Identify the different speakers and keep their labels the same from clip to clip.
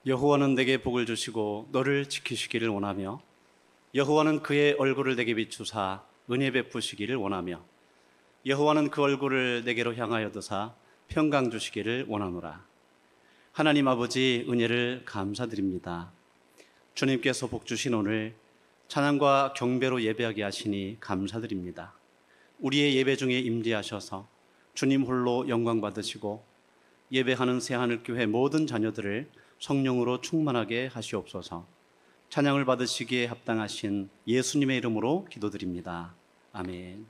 Speaker 1: 여호와는 내게 복을 주시고 너를 지키시기를 원하며 여호와는 그의 얼굴을 내게 비추사 은혜 베푸시기를 원하며 여호와는 그 얼굴을 내게로 향하여 드사 평강 주시기를 원하노라. 하나님 아버지, 은혜를 감사드립니다. 주님께서 복 주신 오늘 찬양과 경배로 예배하게 하시니 감사드립니다. 우리의 예배 중에 임재하셔서 주님 홀로 영광 받으시고 예배하는 새하늘교회 모든 자녀들을 성령으로 충만하게 하시옵소서. 찬양을 받으시기에 합당하신 예수님의 이름으로 기도드립니다. 아멘.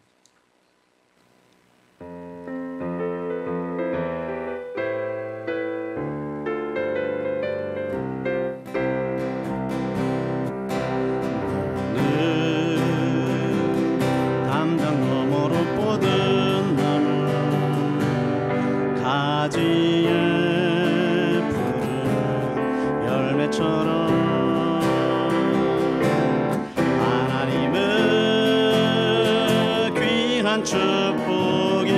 Speaker 2: 담장 너머로 뻗은 나무 가지에 푸른 열매처럼 하나님의 귀한 축복이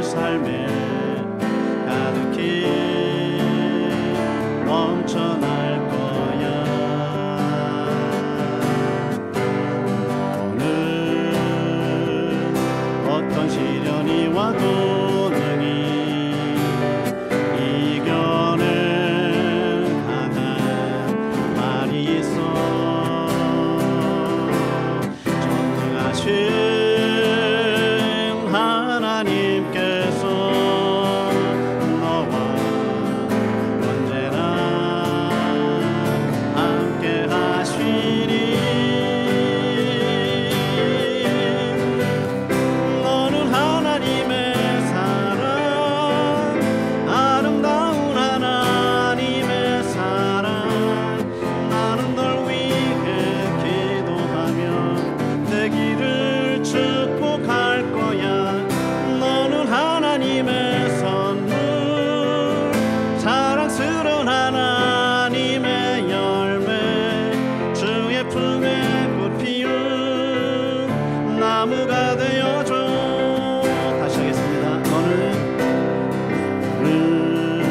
Speaker 2: 삶에 가득히 넘쳐날 거야. 오늘 어떤 시련이 와도 능히 이겨낼 사랑스러운 하나님의 열매 주의 품에 꽃 피운 나무가 되어줘. 다시 하겠습니다. 너는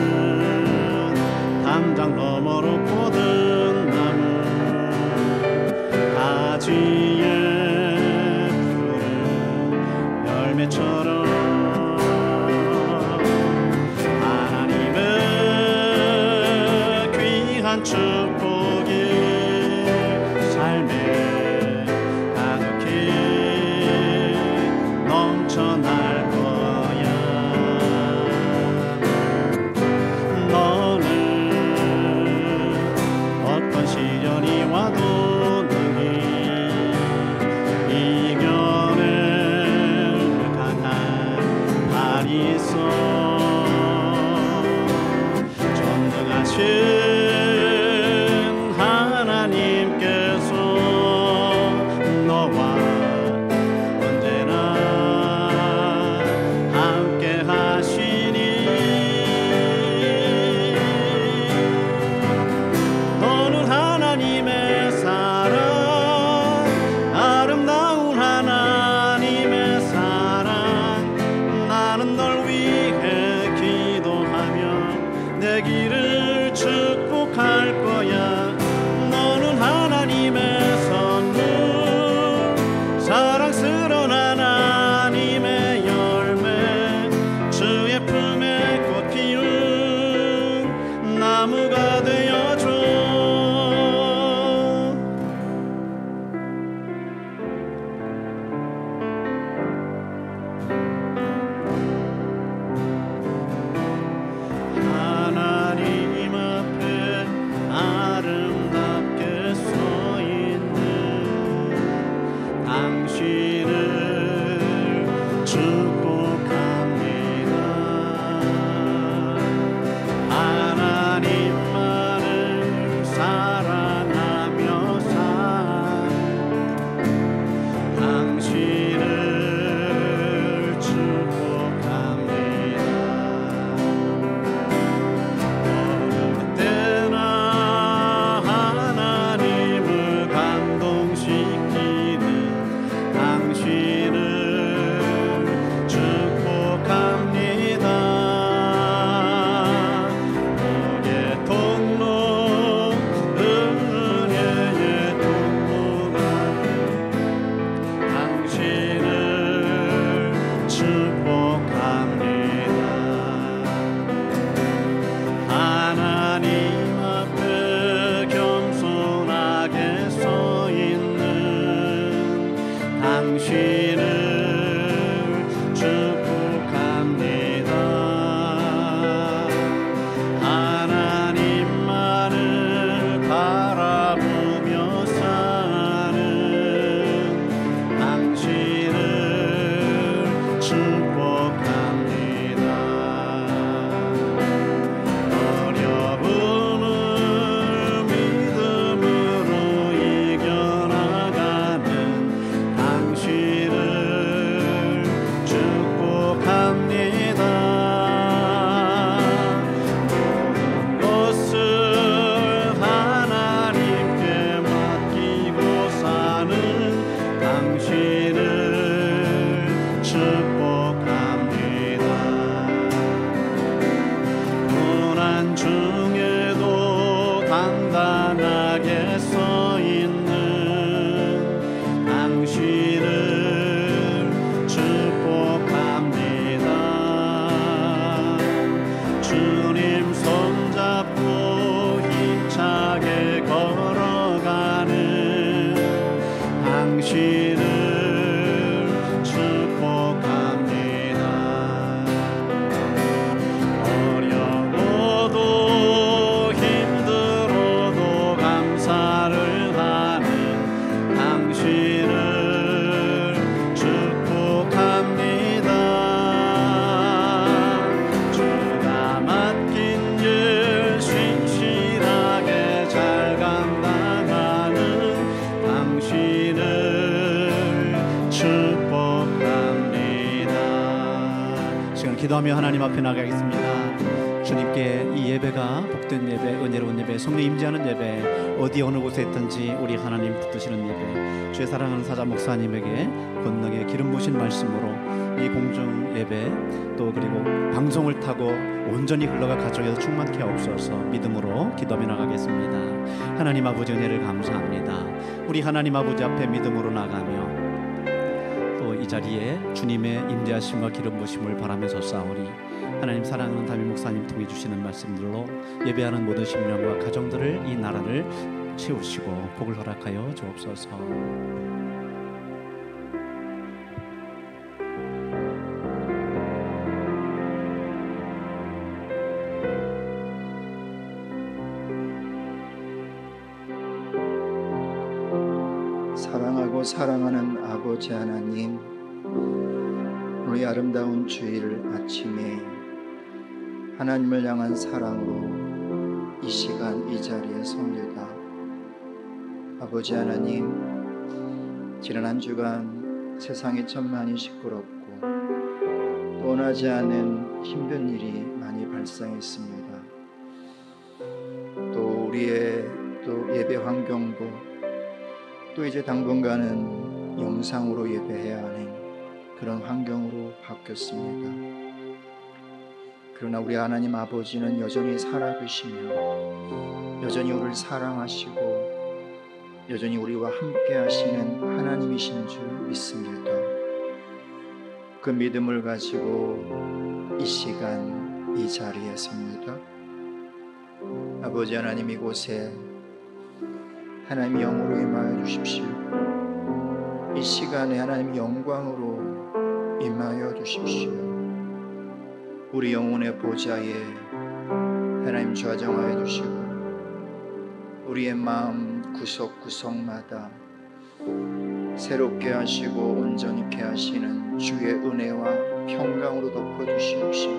Speaker 2: 담장 너머로 뻗은 나무 가지에 푸른 열매처럼 하나님의 귀한 축복이 삶에 가득히 넘쳐날 거야. 너는 어떤 시련이 와도 능히 이겨낼 강한 발이 있어. 전능하신 하나님께서 너와 언제나 함께 하시니 너는 하나님의 사랑 아름다운 하나님의 사랑 나는 널 위해 기도하며 내 길을 축복할 거야. 너는 하나님의 선물 사랑스러운 하나님의 열매 주의 품에 꽃 피운 나무가 되어줘. 하나님 앞에 아름답게 서 있는 당신을 축복합니다. 하나님만을 사랑하며 산 당신을 축복합니다. 어느 때나 하나님을 감동시키는 당신을 축복합니다. 복의 통로 은혜의 통로가 당신을 축복합니다. 하나님 앞에 겸손하게 서 있는 당신을 축복합니다. 하나님만을 바라보며 사는 당신을 축복합니다. 어려움을 믿음으로 이겨나가는 당신을 축복합니다. 모든 것을 하나님께 맡기고 사는 당신을 축복합니다. 고난 중에도 단단하게 서 있는 당신을 축복합니다. 주님 손잡고 힘차게 걸어가는 당신을 축복합니다. 어려워도 힘들어도 감사를 하는 당신을 축복합니다. 주가 맡긴 일 신실하게 잘 감당하는 당신을 축복합니다. 지금 기도하며 하나님 앞에 나가겠습니다. 주님께
Speaker 1: 함께 이 예배가 복된 예배, 은혜로운 예배, 성령 임재하는 예배, 어디 어느 곳에 있든지 우리 하나님 붙드시는 예배, 주의 사랑하는 사자 목사님에게 권능의 기름 부으신 말씀으로 이 공중 예배 또 그리고 방송을 타고 온전히 흘러가 가정에서 충만케 하옵소서. 믿음으로 기도하며 나가겠습니다. 하나님 아버지 은혜를 감사합니다. 우리 하나님 아버지 앞에 믿음으로 나가며 또 이 자리에 주님의 임재하심과 기름 부으심을 바라면서 싸우리. 하나님 사랑하는 담임 목사님 통해 주시는 말씀들로 예배하는 모든 심령과 가정들을, 이 나라를 채우시고 복을 허락하여 주옵소서.
Speaker 3: 사랑하고 사랑하는 아버지 하나님, 우리 아름다운 주일 아침에 하나님을 향한 사랑으로 이 시간 이 자리에 섭니다. 아버지 하나님, 지난 한 주간 세상이 참 많이 시끄럽고 또 원하지 않은 힘든 일이 많이 발생했습니다. 또 우리의 또 예배 환경도 또 이제 당분간은 영상으로 예배해야 하는 그런 환경으로 바뀌었습니다. 그러나 우리 하나님 아버지는 여전히 살아계시며 여전히 우리를 사랑하시고 여전히 우리와 함께 하시는 하나님이신 줄 믿습니다. 그 믿음을 가지고 이 시간 이 자리에 섭니다. 아버지 하나님, 이곳에 하나님의 영으로 임하여 주십시오. 이 시간에 하나님의 영광으로 임하여 주십시오. 우리 영혼의 보좌에 하나님 좌정하여 주시고 우리의 마음 구석구석마다 새롭게 하시고 온전케 하시는 주의 은혜와 평강으로 덮어주시옵시고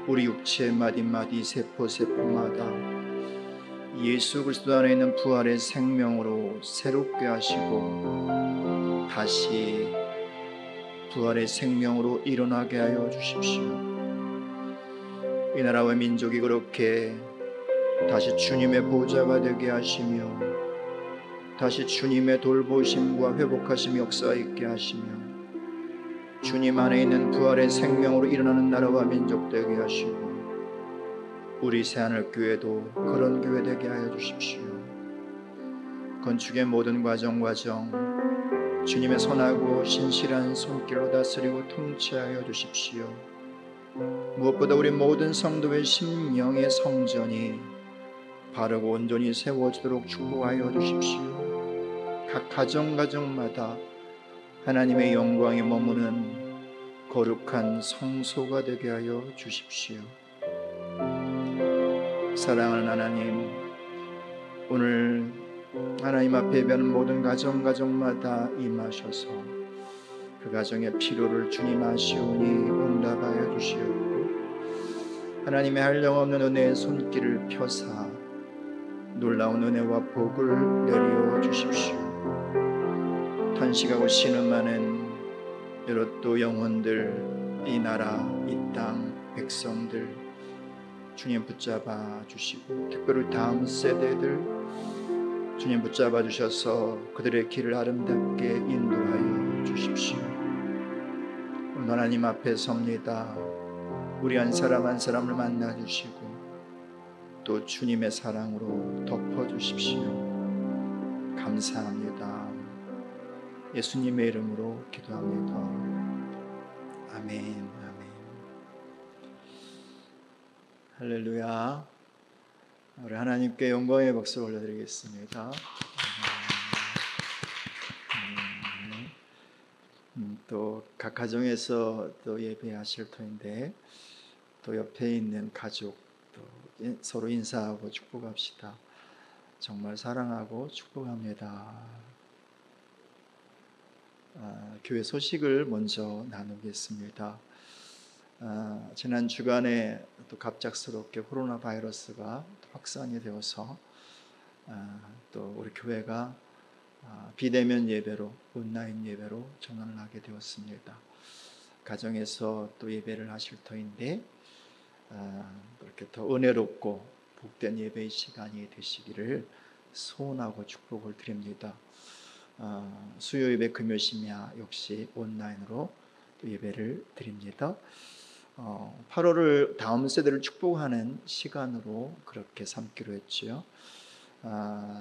Speaker 3: 우리 육체의 마디마디 세포세포마다 예수 그리스도 안에 있는 부활의 생명으로 새롭게 하시고 다시 부활의 생명으로 일어나게 하여 주십시오. 이 나라와 민족이 그렇게 다시 주님의 보좌가 되게 하시며 다시 주님의 돌보심과 회복하심 역사 있게 하시며 주님 안에 있는 부활의 생명으로 일어나는 나라와 민족 되게 하시고 우리 새하늘교회도 그런 교회 되게 하여 주십시오. 건축의 모든 과정 주님의 선하고 신실한 손길로 다스리고 통치하여 주십시오. 무엇보다 우리 모든 성도의 심령의 성전이 바르고 온전히 세워지도록 축복하여 주십시오. 각 가정마다 하나님의 영광이 머무는 거룩한 성소가 되게 하여 주십시오. 사랑하는 하나님, 오늘 하나님 앞에 예배하는 모든 가정마다 임하셔서 그 가정의 필요를 주님 아시오니 응답하여 주시옵고 하나님의 한량없는 은혜의 손길을 펴사 놀라운 은혜와 복을 내려 주십시오. 탄식하고 신음하는 여러 또 영혼들, 이 나라, 이 땅, 백성들 주님 붙잡아 주시고 특별히 다음 세대들 주님 붙잡아 주셔서 그들의 길을 아름답게 인도하여 주십시오. 오늘 하나님 앞에 섭니다. 우리 한 사람 한 사람을 만나 주시고 또 주님의 사랑으로 덮어 주십시오. 감사합니다. 예수님의 이름으로 기도합니다. 아멘. 할렐루야. 우리 하나님께 영광의 박수 올려드리겠습니다. 또 각 가정에서 또 예배하실 터인데 또 옆에 있는 가족 또 서로 인사하고 축복합시다. 정말 사랑하고 축복합니다. 교회 소식을 먼저 나누겠습니다. 지난 주간에 또 갑작스럽게 코로나 바이러스가 확산이 되어서 또 우리 교회가 비대면 예배로 온라인 예배로 전환을 하게 되었습니다. 가정에서 또 예배를 하실 터인데 그렇게 더 은혜롭고 복된 예배의 시간이 되시기를 소원하고 축복을 드립니다. 수요 예배 금요 심야 역시 온라인으로 또 예배를 드립니다. 8월을 다음 세대를 축복하는 시간으로 그렇게 삼기로 했지요.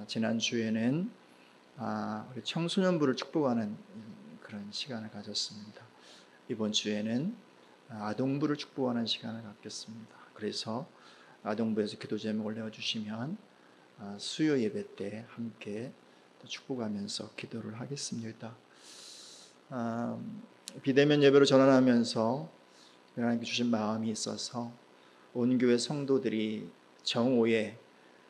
Speaker 3: 지난주에는 우리 청소년부를 축복하는 그런 시간을 가졌습니다. 이번 주에는 아동부를 축복하는 시간을 갖겠습니다. 그래서 아동부에서 기도 제목을 내어주시면 수요 예배 때 함께 축복하면서 기도를 하겠습니다. 비대면 예배로 전환하면서 하나님께 주신 마음이 있어서 온 교회 성도들이 정오에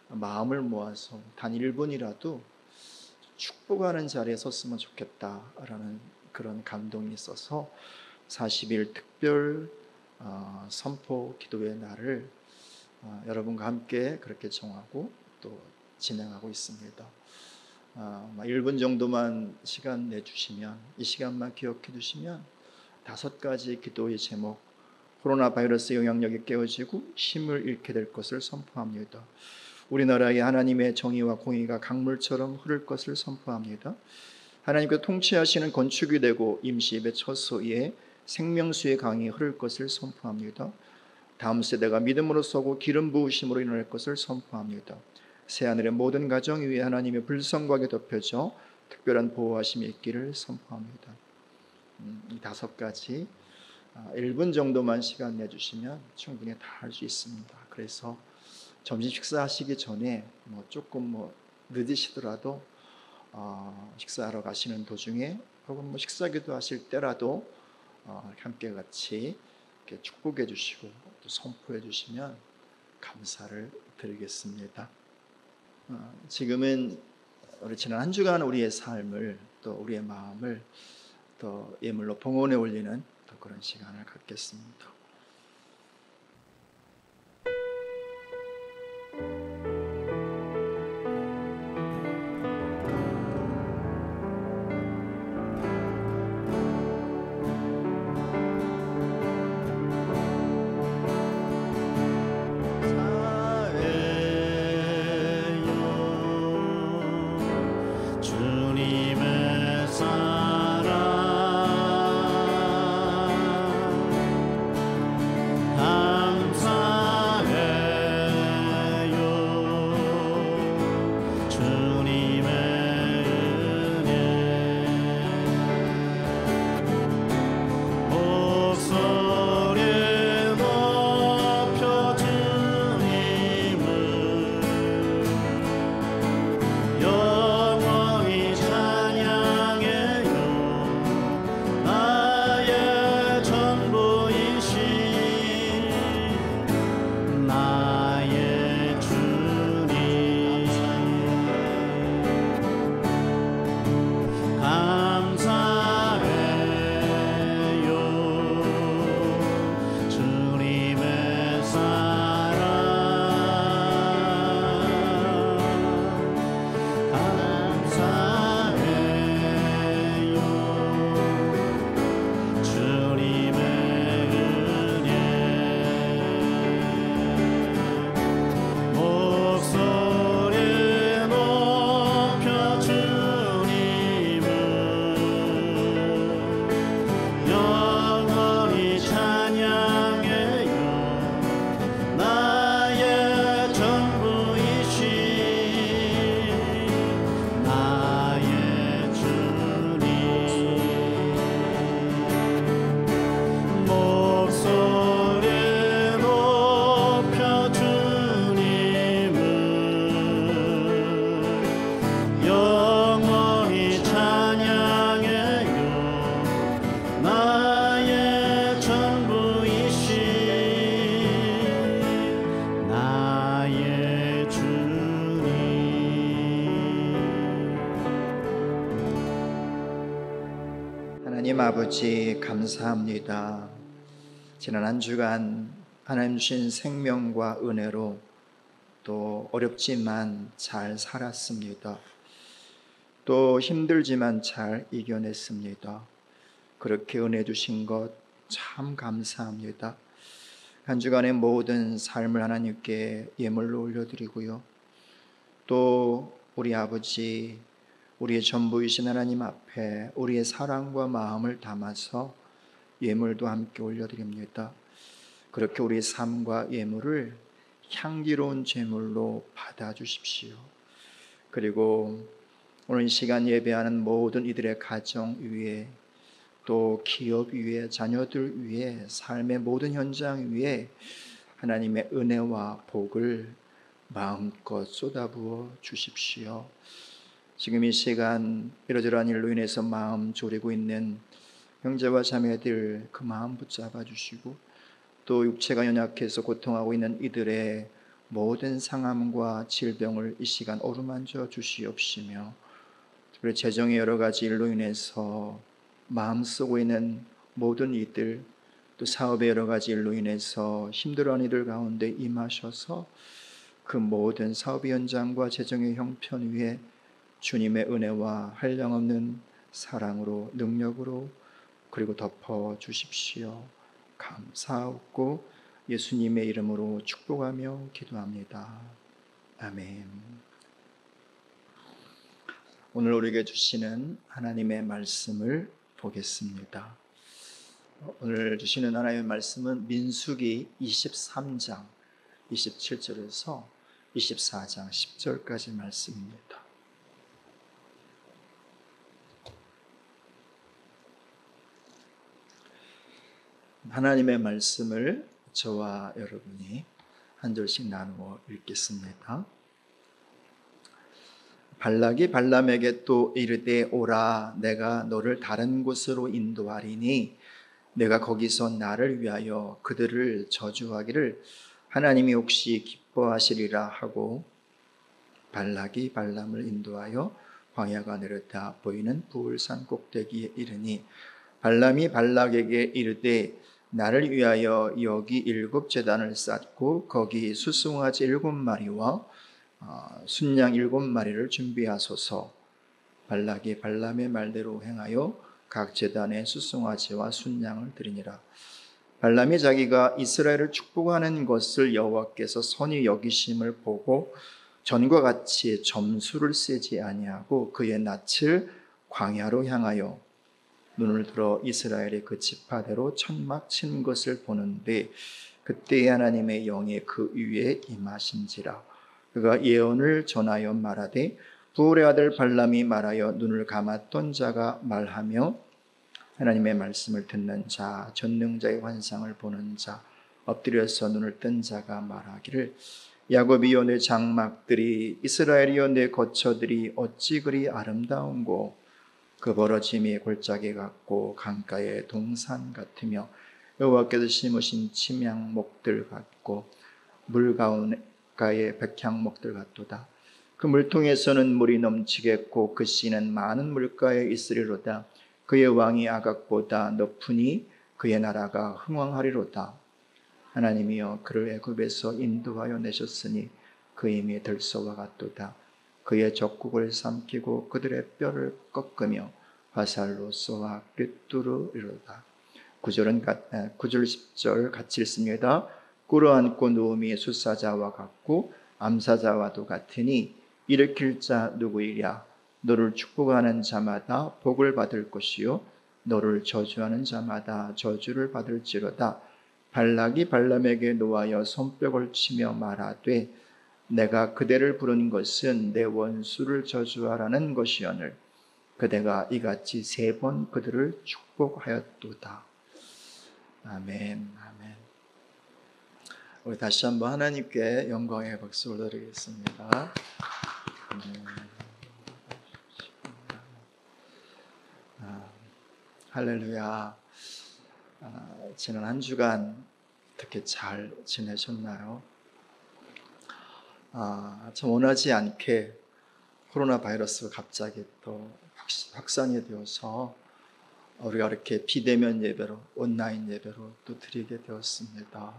Speaker 3: 마음을 모아서 단 1분이라도 축복하는 자리에 섰으면 좋겠다라는 그런 감동이 있어서 40일 특별 선포 기도의 날을 여러분과 함께 그렇게 정하고 또 진행하고 있습니다. 1분 정도만 시간 내주시면, 이 시간만 기억해 주시면 5가지 기도의 제목, 코로나 바이러스 영향력이 깨어지고 힘을 잃게 될 것을 선포합니다. 우리나라에 하나님의 정의와 공의가 강물처럼 흐를 것을 선포합니다. 하나님께서 통치하시는 건축이 되고 임시예배 처소에 생명수의 강이 흐를 것을 선포합니다. 다음 세대가 믿음으로 서고 기름 부으심으로 일어날 것을 선포합니다. 새하늘의 모든 가정 위에 하나님의 불성곽이 덮여져 특별한 보호하심이 있기를 선포합니다. 이 5가지 1분 정도만 시간 내주시면 충분히 다 할 수 있습니다. 그래서 점심 식사하시기 전에 조금 늦으시더라도 식사하러 가시는 도중에 혹은 식사기도 하실 때라도 함께 같이 이렇게 축복해 주시고 또 선포해 주시면 감사를 드리겠습니다. 지금은 우리 지난 한 주간 우리의 삶을 또 우리의 마음을 또 예물로 봉헌에 올리는 또 그런 시간을 갖겠습니다.
Speaker 2: 주님의 사랑
Speaker 3: 하나님 아버지 감사합니다. 지난 한 주간 하나님 주신 생명과 은혜로 또 어렵지만 잘 살았습니다. 또 힘들지만 잘 이겨냈습니다. 그렇게 은혜 주신 것 참 감사합니다. 한 주간의 모든 삶을 하나님께 예물로 올려드리고요. 또 우리 아버지, 우리의 전부이신 하나님 앞에 우리의 사랑과 마음을 담아서 예물도 함께 올려드립니다. 그렇게 우리의 삶과 예물을 향기로운 제물로 받아주십시오. 그리고 오늘 이 시간 예배하는 모든 이들의 가정 위에, 또 기업 위에, 자녀들 위에, 삶의 모든 현장 위에 하나님의 은혜와 복을 마음껏 쏟아부어 주십시오. 지금 이 시간 이러저러한 일로 인해서 마음 졸이고 있는 형제와 자매들 그 마음 붙잡아 주시고, 또 육체가 연약해서 고통하고 있는 이들의 모든 상함과 질병을 이 시간 어루만져 주시옵시며, 특별히 재정의 여러 가지 일로 인해서 마음 쓰고 있는 모든 이들, 또 사업의 여러 가지 일로 인해서 힘들어하는 이들 가운데 임하셔서 그 모든 사업의 현장과 재정의 형편 위에 주님의 은혜와 한량없는 사랑으로, 능력으로, 그리고 덮어 주십시오. 감사하고 예수님의 이름으로 축복하며 기도합니다. 아멘. 오늘 우리에게 주시는 하나님의 말씀을 보겠습니다. 오늘 주시는 하나님의 말씀은 민수기 23장 27절에서 24장 10절까지 말씀입니다. 하나님의 말씀을 저와 여러분이 한 절씩 나누어 읽겠습니다. 발락이 발람에게 또 이르되 오라, 내가 너를 다른 곳으로 인도하리니 내가 거기서 나를 위하여 그들을 저주하기를 하나님이 혹시 기뻐하시리라 하고, 발락이 발람을 인도하여 광야가 내려다 보이는 부울산 꼭대기에 이르니 발람이 발락에게 이르되 나를 위하여 여기 7 제단을 쌓고 거기 수송아지 7마리와 순양 7마리를 준비하소서. 발락이 발람의 말대로 행하여 각 제단에 수송아지와 순양을 드리니라. 발람이 자기가 이스라엘을 축복하는 것을 여호와께서 선히 여기심을 보고 전과 같이 점수를 세지 아니하고 그의 낯을 광야로 향하여 눈을 들어 이스라엘의 그 지파대로 천막 친 것을 보는데, 그때에 하나님의 영이 그 위에 임하신지라. 그가 예언을 전하여 말하되 부울의 아들 발람이 말하여 눈을 감았던 자가 말하며 하나님의 말씀을 듣는 자, 전능자의 환상을 보는 자, 엎드려서 눈을 뜬 자가 말하기를 야곱이여 내 장막들이, 이스라엘이여 내 거처들이 어찌 그리 아름다운고, 그 벌어짐이 골짜기 같고 강가의 동산 같으며 여호와께서 심으신 침향목들 같고 물가의 백향목들 같도다. 그 물통에서는 물이 넘치겠고 그 씨는 많은 물가에 있으리로다. 그의 왕이 아각보다 높으니 그의 나라가 흥왕하리로다. 하나님이여 그를 애굽에서 인도하여 내셨으니 그 힘이 들소와 같도다. 그의 적국을 삼키고 그들의 뼈를 꺾으며 화살로 쏘아 꿰뚫으리로다. 9절 10절 같이 읽습니다. 꿇어앉고 누움이 수사자와 같고 암사자와도 같으니 일으킬 자 누구이랴. 너를 축복하는 자마다 복을 받을 것이요 너를 저주하는 자마다 저주를 받을지로다. 발락이 발람에게 노하여 손뼉을 치며 말하되 내가 그대를 부른 것은 내 원수를 저주하라는 것이오늘 그대가 이같이 3번 그들을 축복하였도다. 아멘. 아멘. 우리 다시 한번 하나님께 영광의 박수 올려드리겠습니다. 할렐루야. 지난 한 주간 어떻게 잘 지내셨나요? 참 원하지 않게 코로나 바이러스가 갑자기 또 확산이 되어서 우리가 이렇게 비대면 예배로, 온라인 예배로 또 드리게 되었습니다.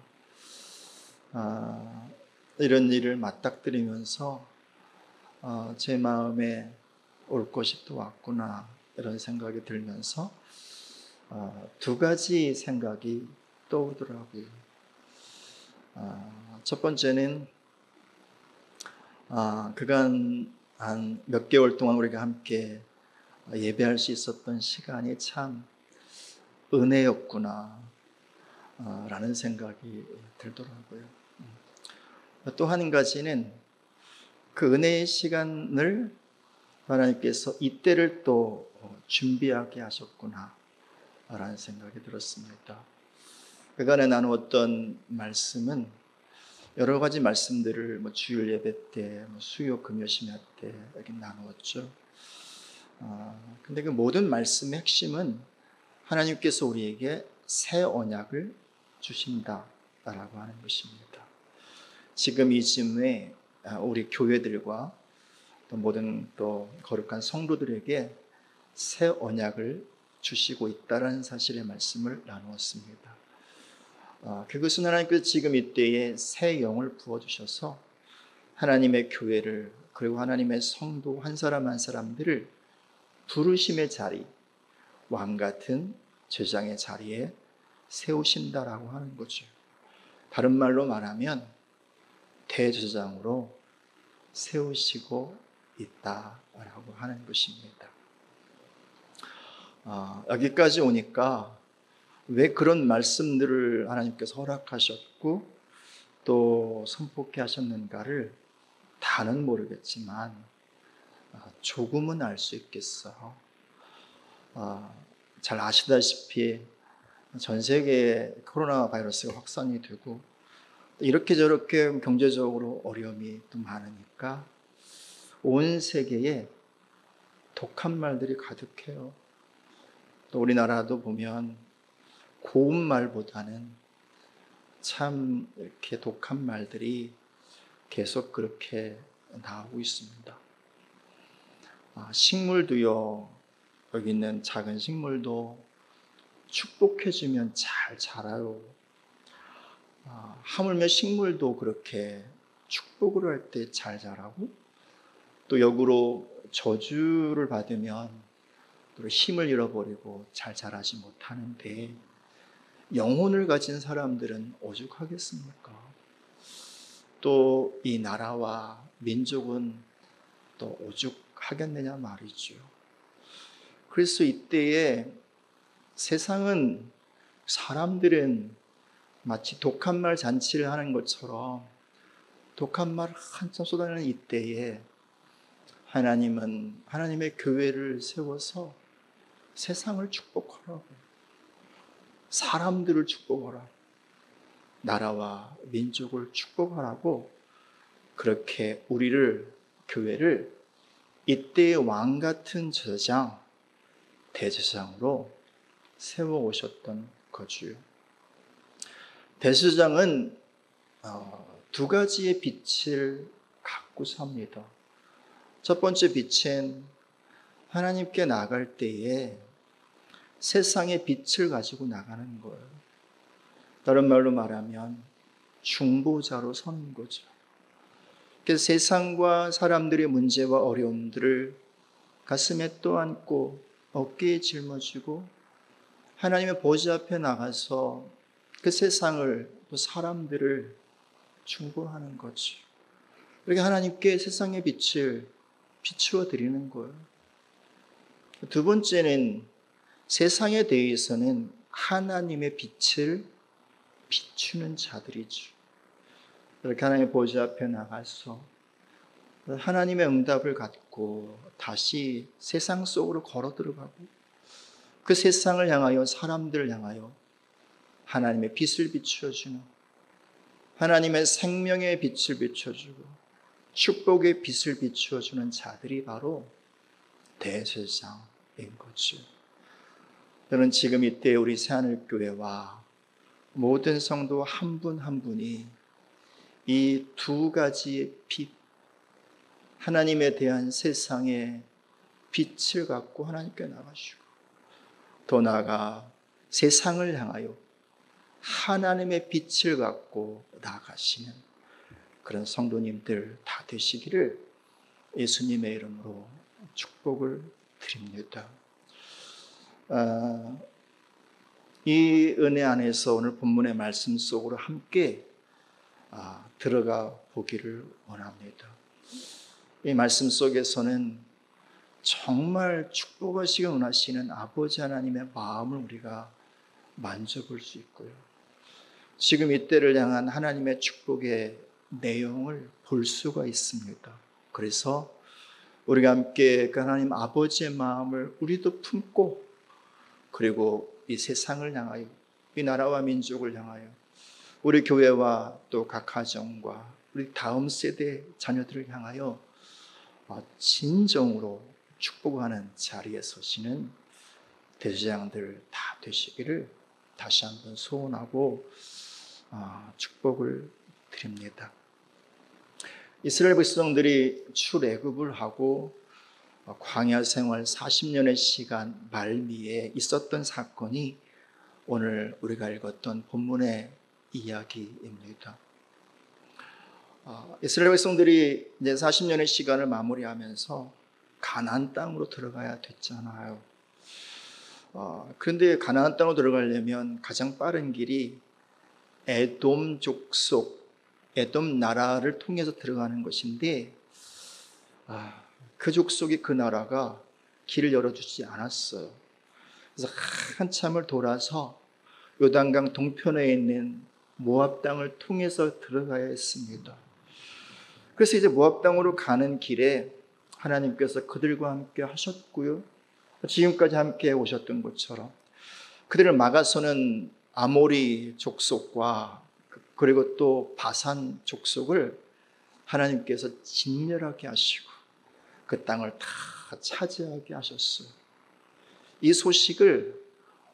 Speaker 3: 이런 일을 맞닥뜨리면서 제 마음에 올 것이 또 왔구나 이런 생각이 들면서 2가지 생각이 떠오르더라고요. 첫 번째는 그간 한 몇 개월 동안 우리가 함께 예배할 수 있었던 시간이 참 은혜였구나 라는 생각이 들더라고요. 또 한 가지는 그 은혜의 시간을 하나님께서 이때를 또 준비하게 하셨구나 라는 생각이 들었습니다. 그간에 나누었던 말씀은 여러 가지 말씀들을 주일 예배 때, 수요 금요 심야 때 이렇게 나누었죠. 근데 그 모든 말씀의 핵심은 하나님께서 우리에게 새 언약을 주신다라고 하는 것입니다. 지금 이 즈음에 우리 교회들과 또 모든 또 거룩한 성도들에게 새 언약을 주시고 있다라는 사실의 말씀을 나누었습니다. 그것은 하나님께서 지금 이때에 새 영을 부어주셔서 하나님의 교회를 그리고 하나님의 성도 한 사람 한 사람들을 부르심의 자리, 왕같은 제장의 자리에 세우신다라고 하는 거죠. 다른 말로 말하면 대제장으로 세우시고 있다라고 하는 것입니다. 여기까지 오니까 왜 그런 말씀들을 하나님께서 허락하셨고 또 선포케 하셨는가를 다는 모르겠지만 조금은 알 수 있겠어요. 잘 아시다시피 전 세계에 코로나 바이러스가 확산이 되고 이렇게 저렇게 경제적으로 어려움이 또 많으니까 온 세계에 독한 말들이 가득해요. 또 우리나라도 보면 고운 말보다는 참 이렇게 독한 말들이 계속 그렇게 나오고 있습니다. 식물도요, 여기 있는 작은 식물도 축복해주면 잘 자라요. 하물며 식물도 그렇게 축복을 할 때 잘 자라고 또 역으로 저주를 받으면 또 힘을 잃어버리고 잘 자라지 못하는데 영혼을 가진 사람들은 오죽하겠습니까? 또 이 나라와 민족은 또 오죽하겠느냐 말이죠. 그래서 이때에 세상은 사람들은 마치 독한 말 잔치를 하는 것처럼 독한 말을 한참 쏟아내는 이때에 하나님은 하나님의 교회를 세워서 세상을 축복하라고, 사람들을 축복하라고, 나라와 민족을 축복하라고 그렇게 우리를, 교회를 이때의 왕 같은 제장, 대제장으로 세워오셨던 거지요. 대제장은 두 가지의 빛을 갖고 삽니다. 첫 번째 빛은 하나님께 나갈 때에 세상의 빛을 가지고 나가는 거예요. 다른 말로 말하면 중보자로 서는 거죠. 그래서 세상과 사람들의 문제와 어려움들을 가슴에 떠안고 어깨에 짊어지고 하나님의 보좌 앞에 나가서 그 세상을 또 사람들을 중보하는 거죠. 그렇게 하나님께 세상의 빛을 비추어 드리는 거예요. 두 번째는 세상에 대해서는 하나님의 빛을 비추는 자들이죠. 그렇게 하나님의 보좌 앞에 나가서 하나님의 응답을 갖고 다시 세상 속으로 걸어 들어가고 그 세상을 향하여, 사람들을 향하여 하나님의 빛을 비추어주는, 하나님의 생명의 빛을 비춰주고 축복의 빛을 비추어주는 자들이 바로 대제사장인 거죠. 저는 지금 이때 우리 새하늘교회와 모든 성도 한 분 한 분이 이 두 가지의 빛, 하나님에 대한 세상의 빛을 갖고 하나님께 나가시고 더 나아가 세상을 향하여 하나님의 빛을 갖고 나가시는 그런 성도님들 다 되시기를 예수님의 이름으로 축복을 드립니다. 이 은혜 안에서 오늘 본문의 말씀 속으로 함께 들어가 보기를 원합니다. 이 말씀 속에서는 정말 축복하시기 원하시는 아버지 하나님의 마음을 우리가 만져볼 수 있고요. 지금 이때를 향한 하나님의 축복의 내용을 볼 수가 있습니다. 그래서 우리가 함께 그 하나님 아버지의 마음을 우리도 품고, 그리고 이 세상을 향하여, 이 나라와 민족을 향하여, 우리 교회와 또 각 가정과 우리 다음 세대 자녀들을 향하여 진정으로 축복하는 자리에 서시는 대제사장들 다 되시기를 다시 한번 소원하고 축복을 드립니다. 이스라엘 백성들이 출애굽을 하고 광야 생활 40년의 시간 말미에 있었던 사건이 오늘 우리가 읽었던 본문의 이야기입니다. 이스라엘 백성들이 이제 40년의 시간을 마무리하면서 가나안 땅으로 들어가야 됐잖아요. 그런데 가나안 땅으로 들어가려면 가장 빠른 길이 에돔 족속, 에돔 나라를 통해서 들어가는 것인데 그 족속이 그 나라가 길을 열어주지 않았어요. 그래서 한참을 돌아서 요단강 동편에 있는 모압 땅을 통해서 들어가야 했습니다. 그래서 이제 모압 땅으로 가는 길에 하나님께서 그들과 함께 하셨고요. 지금까지 함께 오셨던 것처럼 그들을 막아서는 아모리 족속과 그리고 또 바산 족속을 하나님께서 진멸하게 하시고 그 땅을 다 차지하게 하셨어요. 이 소식을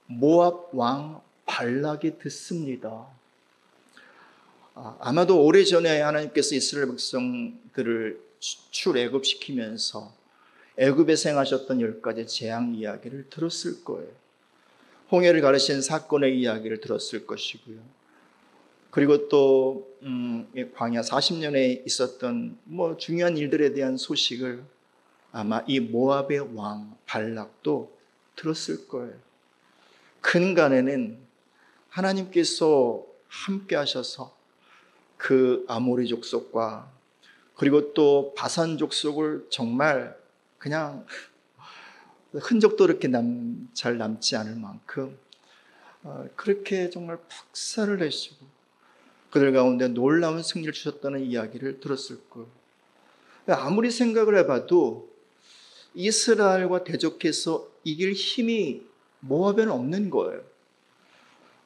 Speaker 3: 모압 왕 발락이 듣습니다. 아마도 오래전에 하나님께서 이스라엘 백성들을 출애굽시키면서 애굽에 행하셨던 10가지 재앙 이야기를 들었을 거예요. 홍해를 가르신 사건의 이야기를 들었을 것이고요. 그리고 또 광야 40년에 있었던 중요한 일들에 대한 소식을 아마 이 모압의 왕 발락도 들었을 거예요. 근간에는 하나님께서 함께 하셔서 그 아모리 족속과 그리고 또 바산 족속을 정말 그냥 흔적도 이렇게 잘 남지 않을 만큼 그렇게 정말 박살을 내시고 그들 가운데 놀라운 승리를 주셨다는 이야기를 들었을 거예요. 아무리 생각을 해봐도 이스라엘과 대적해서 이길 힘이 모압에는 없는 거예요.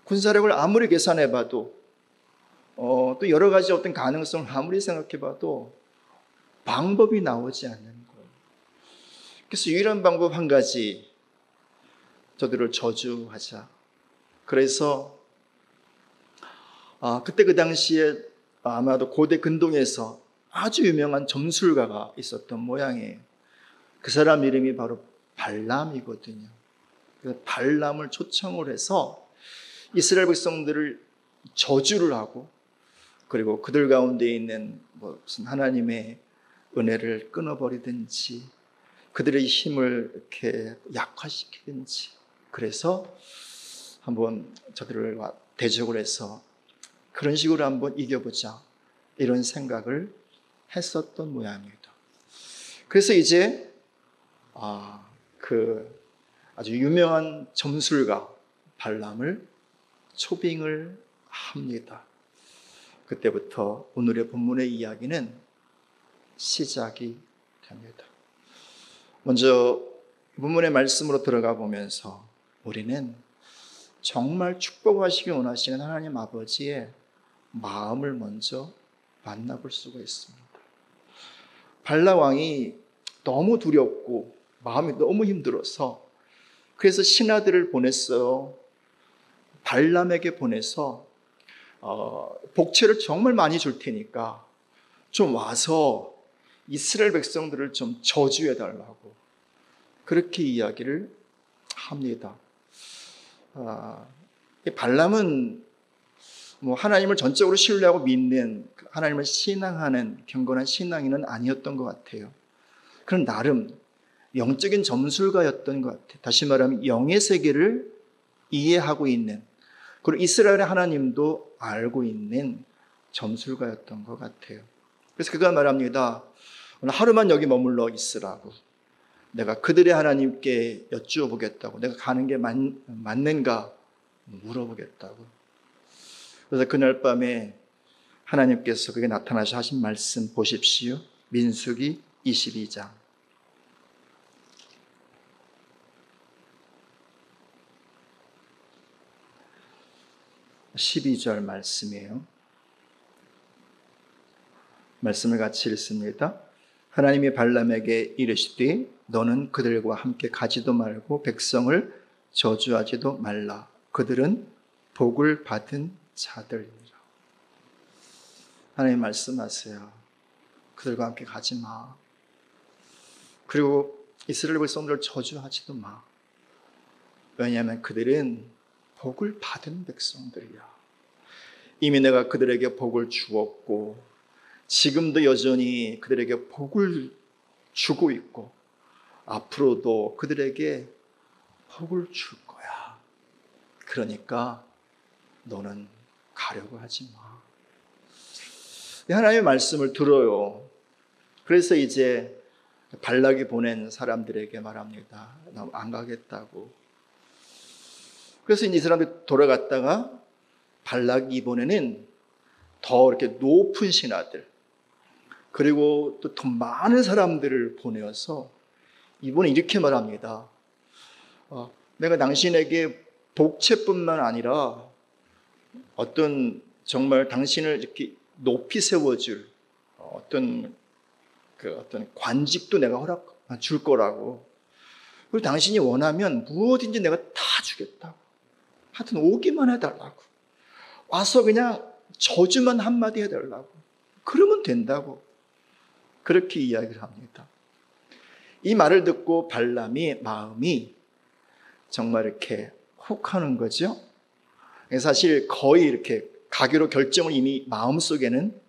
Speaker 3: 군사력을 아무리 계산해봐도 또 여러 가지 어떤 가능성을 아무리 생각해봐도 방법이 나오지 않는 거예요. 그래서 유일한 방법 한 가지, 저들을 저주하자. 그래서 그때 그 당시에 아마도 고대 근동에서 아주 유명한 점술가가 있었던 모양이에요. 그 사람 이름이 바로 발람이거든요. 그래서 발람을 초청을 해서 이스라엘 백성들을 저주를 하고 그리고 그들 가운데 있는 무슨 하나님의 은혜를 끊어버리든지 그들의 힘을 이렇게 약화시키든지 그래서 한번 저들을 대적을 해서 그런 식으로 한번 이겨보자 이런 생각을 했었던 모양입니다. 그래서 이제 그 아주 유명한 점술가 발람을 초빙을 합니다. 그때부터 오늘의 본문의 이야기는 시작이 됩니다. 먼저 본문의 말씀으로 들어가 보면서 우리는 정말 축복하시기 원하시는 하나님 아버지의 마음을 먼저 만나볼 수가 있습니다. 발람 왕이 너무 두렵고 마음이 너무 힘들어서 그래서 신하들을 보냈어요. 발람에게 보내서 복채를 정말 많이 줄 테니까 좀 와서 이스라엘 백성들을 좀 저주해 달라고 그렇게 이야기를 합니다. 발람은 하나님을 전적으로 신뢰하고 믿는 하나님을 신앙하는 경건한 신앙인은 아니었던 것 같아요. 그런 나름 영적인 점술가였던 것 같아요. 다시 말하면 영의 세계를 이해하고 있는 그리고 이스라엘의 하나님도 알고 있는 점술가였던 것 같아요. 그래서 그가 말합니다. 오늘 하루만 여기 머물러 있으라고. 내가 그들의 하나님께 여쭈어 보겠다고. 내가 가는 게 맞는가 물어보겠다고. 그래서 그날 밤에 하나님께서 그게 나타나셔 하신 말씀 보십시오. 민수기 22장 12절 말씀이에요. 말씀을 같이 읽습니다. 하나님이 발람에게 이르시되 너는 그들과 함께 가지도 말고 백성을 저주하지도 말라. 그들은 복을 받은 자들이니라. 하나님 말씀하세요. 그들과 함께 가지 마. 그리고 이스라엘 백성들을 저주하지도 마. 왜냐하면 그들은 복을 받은 백성들이야. 이미 내가 그들에게 복을 주었고 지금도 여전히 그들에게 복을 주고 있고 앞으로도 그들에게 복을 줄 거야. 그러니까 너는 가려고 하지 마. 하나님의 말씀을 들어요. 그래서 이제 발락이 보낸 사람들에게 말합니다. 나 안 가겠다고. 그래서 이 사람들이 돌아갔다가 발락이 이번에는 더 이렇게 높은 신하들 그리고 또 더 많은 사람들을 보내어서 이번에 이렇게 말합니다. 내가 당신에게 복채뿐만 아니라 어떤 정말 당신을 이렇게 높이 세워줄 어떤 관직도 내가 허락 줄 거라고. 그리고 당신이 원하면 무엇인지 내가 다 주겠다고. 하여튼 오기만 해달라고. 와서 그냥 저주만 한마디 해달라고. 그러면 된다고. 그렇게 이야기를 합니다. 이 말을 듣고 발람이 마음이 정말 이렇게 혹하는 거죠. 사실 거의 이렇게 가기로 결정을 이미 마음속에는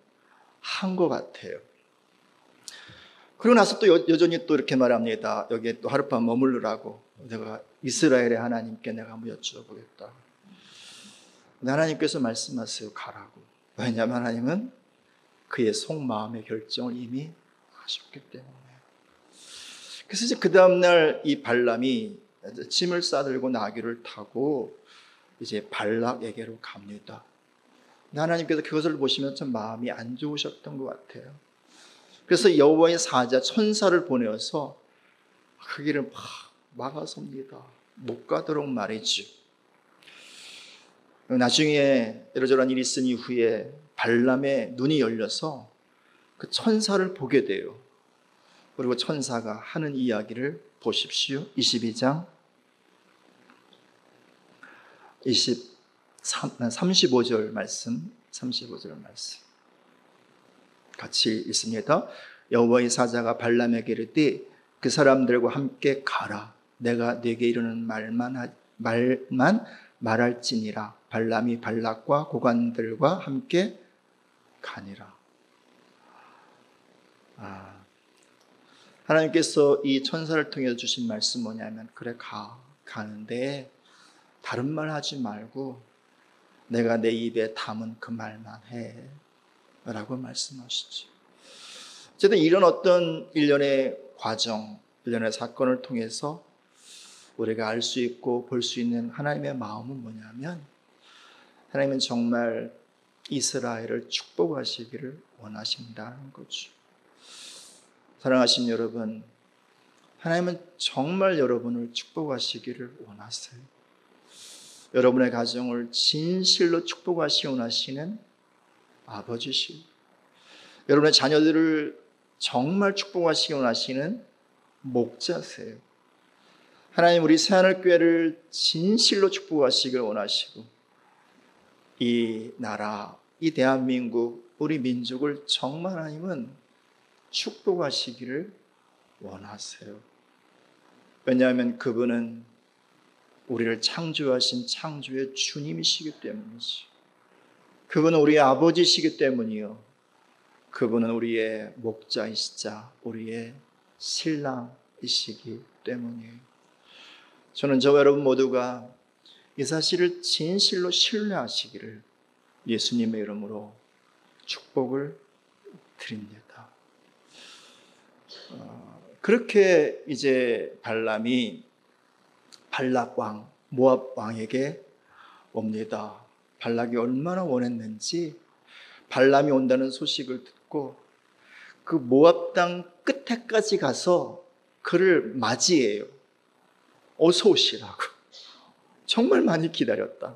Speaker 3: 한 것 같아요. 그러고 나서 또 여전히 또 이렇게 말합니다. 여기에 또 하룻밤 머물르라고. 내가 이스라엘의 하나님께 내가 한번 여쭤보겠다. 근데 하나님께서 말씀하세요. 가라고. 왜냐하면 하나님은 그의 속마음의 결정을 이미 하셨기 때문에. 그래서 이제 그 다음날 이 발람이 짐을 싸들고 나귀를 타고 이제 발락에게로 갑니다. 근데 하나님께서 그것을 보시면 참 마음이 안 좋으셨던 것 같아요. 그래서 여호와의 사자 천사를 보내어서 그 길을 막 막아섭니다. 못 가도록 말이지. 나중에 이러저러한 일이 있은 이후에 발람의 눈이 열려서 그 천사를 보게 돼요. 그리고 천사가 하는 이야기를 보십시오. 22장 35절 말씀, 35절 말씀 같이 읽습니다. 여호와의 사자가 발람에게 이르되 그 사람들과 함께 가라. 내가 네게 이르는 말만 말할지니라. 발람이 발락과 고관들과 함께 가니라. 하나님께서 이 천사를 통해서 주신 말씀 뭐냐면 그래 가는데 다른 말 하지 말고 내가 내 입에 담은 그 말만 해 라고 말씀하시죠. 어쨌든 이런 어떤 일련의 과정, 일련의 사건을 통해서 우리가 알 수 있고 볼 수 있는 하나님의 마음은 뭐냐면 하나님은 정말 이스라엘을 축복하시기를 원하신다는 거죠. 사랑하신 여러분, 하나님은 정말 여러분을 축복하시기를 원하세요. 여러분의 가정을 진실로 축복하시기 원하시는 아버지시고 여러분의 자녀들을 정말 축복하시기 원하시는 목자세요. 하나님 우리 새하늘교회를 진실로 축복하시기를 원하시고 이 나라, 이 대한민국, 우리 민족을 정말 하나님은 축복하시기를 원하세요. 왜냐하면 그분은 우리를 창조하신 창조의 주님이시기 때문이지. 그분은 우리의 아버지시기 때문이요. 그분은 우리의 목자이시자 우리의 신랑이시기 때문이에요. 저는 저와 여러분 모두가 이 사실을 진실로 신뢰하시기를 예수님의 이름으로 축복을 드립니다. 그렇게 이제 발람이 발락 왕, 모압 왕에게 옵니다. 발락이 얼마나 원했는지 발람이 온다는 소식을 듣고 그 모압 땅 끝에까지 가서 그를 맞이해요. 어서 오시라고. 정말 많이 기다렸다.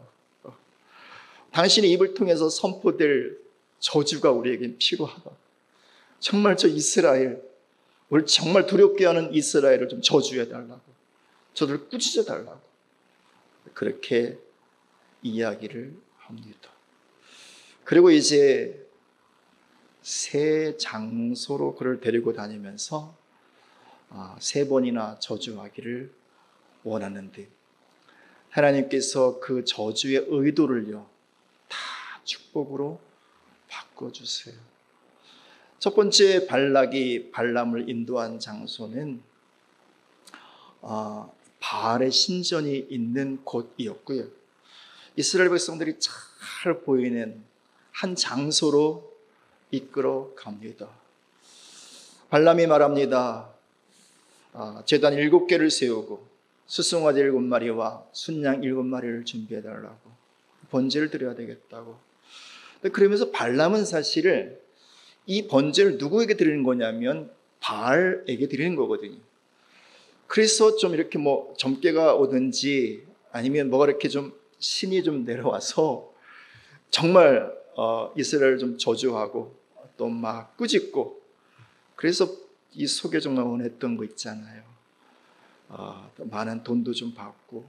Speaker 3: 당신의 입을 통해서 선포될 저주가 우리에겐 필요하다. 정말 저 이스라엘, 우리 정말 두렵게 하는 이스라엘을 좀 저주해달라고, 저들을 꾸짖어달라고 그렇게 이야기를 합니다. 그리고 이제 새 장소로 그를 데리고 다니면서 3번이나 저주하기를 원하는데 하나님께서 그 저주의 의도를요 다 축복으로 바꿔주세요. 첫 번째 발락이 발람을 인도한 장소는 바알의 신전이 있는 곳이었고요. 이스라엘 백성들이 잘 보이는 한 장소로 이끌어 갑니다. 발람이 말합니다. 제단 7개를 세우고 수송아지 7마리와 순양 7마리를 준비해달라고, 번제를 드려야 되겠다고. 그러면서 발람은 사실은 이 번제를 누구에게 드리는 거냐면 바알에게 드리는 거거든요. 그래서 좀 이렇게 뭐 점괘가 오든지 아니면 뭐가 이렇게 좀 신이 좀 내려와서 정말 이스라엘을 좀 저주하고 또 막 꾸짖고, 그래서 이 속에 정말 원했던 거 있잖아요. 또 많은 돈도 좀 받고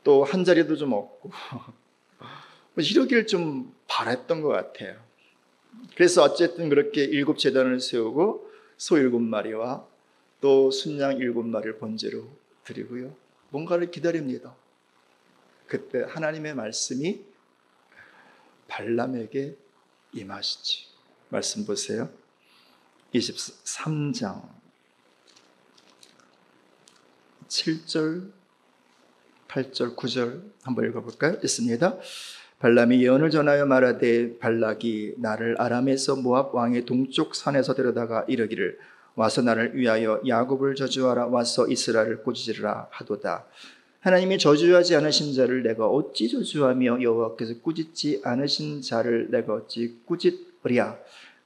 Speaker 3: 또 한 자리도 좀 얻고 뭐 이러길 좀 바랬던 것 같아요. 그래서 어쨌든 그렇게 7제단을 세우고 소 7마리와 또 순양 7마리를 번제로 드리고요. 뭔가를 기다립니다. 그때 하나님의 말씀이 발람에게 임하시지. 말씀 보세요. 23장 7절, 8절, 9절 한번 읽어볼까요? 있습니다. 발람이 예언을 전하여 말하되 발락이 나를 아람에서 모압 왕의 동쪽 산에서 데려다가 이르기를 와서 나를 위하여 야곱을 저주하라, 와서 이스라엘을 꾸짖으라 하도다. 하나님이 저주하지 않으신 자를 내가 어찌 저주하며 여호와께서 꾸짖지 않으신 자를 내가 어찌 꾸짖으랴.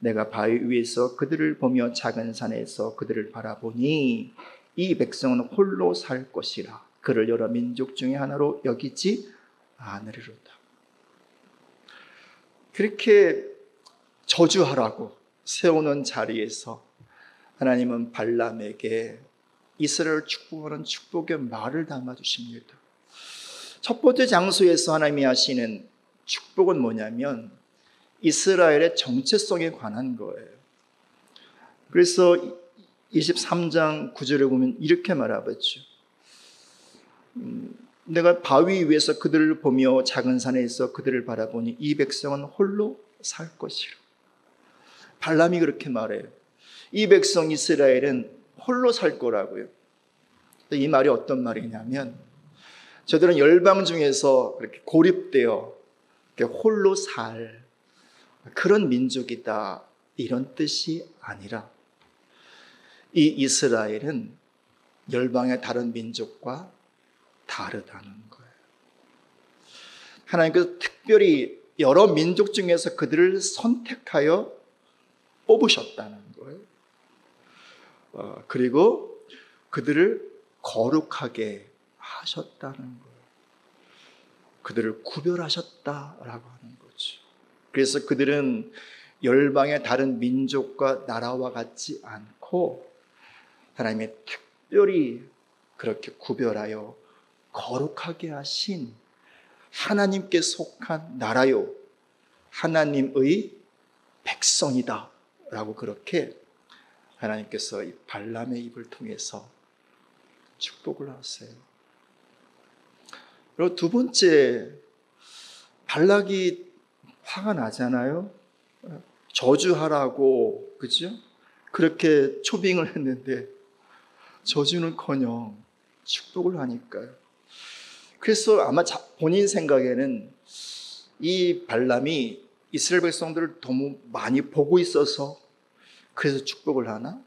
Speaker 3: 내가 바위 위에서 그들을 보며 작은 산에서 그들을 바라보니 이 백성은 홀로 살 것이라. 그를 여러 민족 중에 하나로 여기지 않으리로다. 그렇게 저주하라고 세우는 자리에서 하나님은 발람에게 이스라엘을 축복하는 축복의 말을 담아주십니다. 첫 번째 장소에서 하나님이 하시는 축복은 뭐냐면 이스라엘의 정체성에 관한 거예요. 그래서 23장 9절에 보면 이렇게 말하죠. 내가 바위 위에서 그들을 보며 작은 산에서 그들을 바라보니 이 백성은 홀로 살 것이라. 발람이 그렇게 말해요. 이 백성 이스라엘은 홀로 살 거라고요. 이 말이 어떤 말이냐면 저들은 열방 중에서 그렇게 고립되어 홀로 살 그런 민족이다, 이런 뜻이 아니라 이 이스라엘은 열방의 다른 민족과 다르다는 거예요. 하나님께서 특별히 여러 민족 중에서 그들을 선택하여 뽑으셨다는 거예요. 그리고 그들을 거룩하게 하셨다는 거예요. 그들을 구별하셨다라고 하는 거죠. 그래서 그들은 열방의 다른 민족과 나라와 같지 않고 하나님의 특별히 그렇게 구별하여 거룩하게 하신 하나님께 속한 나라요, 하나님의 백성이다 라고 그렇게 하나님께서 이 발람의 입을 통해서 축복을 하세요. 그리고 두 번째, 발락이 화가 나잖아요. 저주하라고, 그죠? 그렇게 초빙을 했는데 저주는커녕 축복을 하니까요. 그래서 아마 본인 생각에는 이 발람이 이스라엘 백성들을 너무 많이 보고 있어서 그래서 축복을 하나?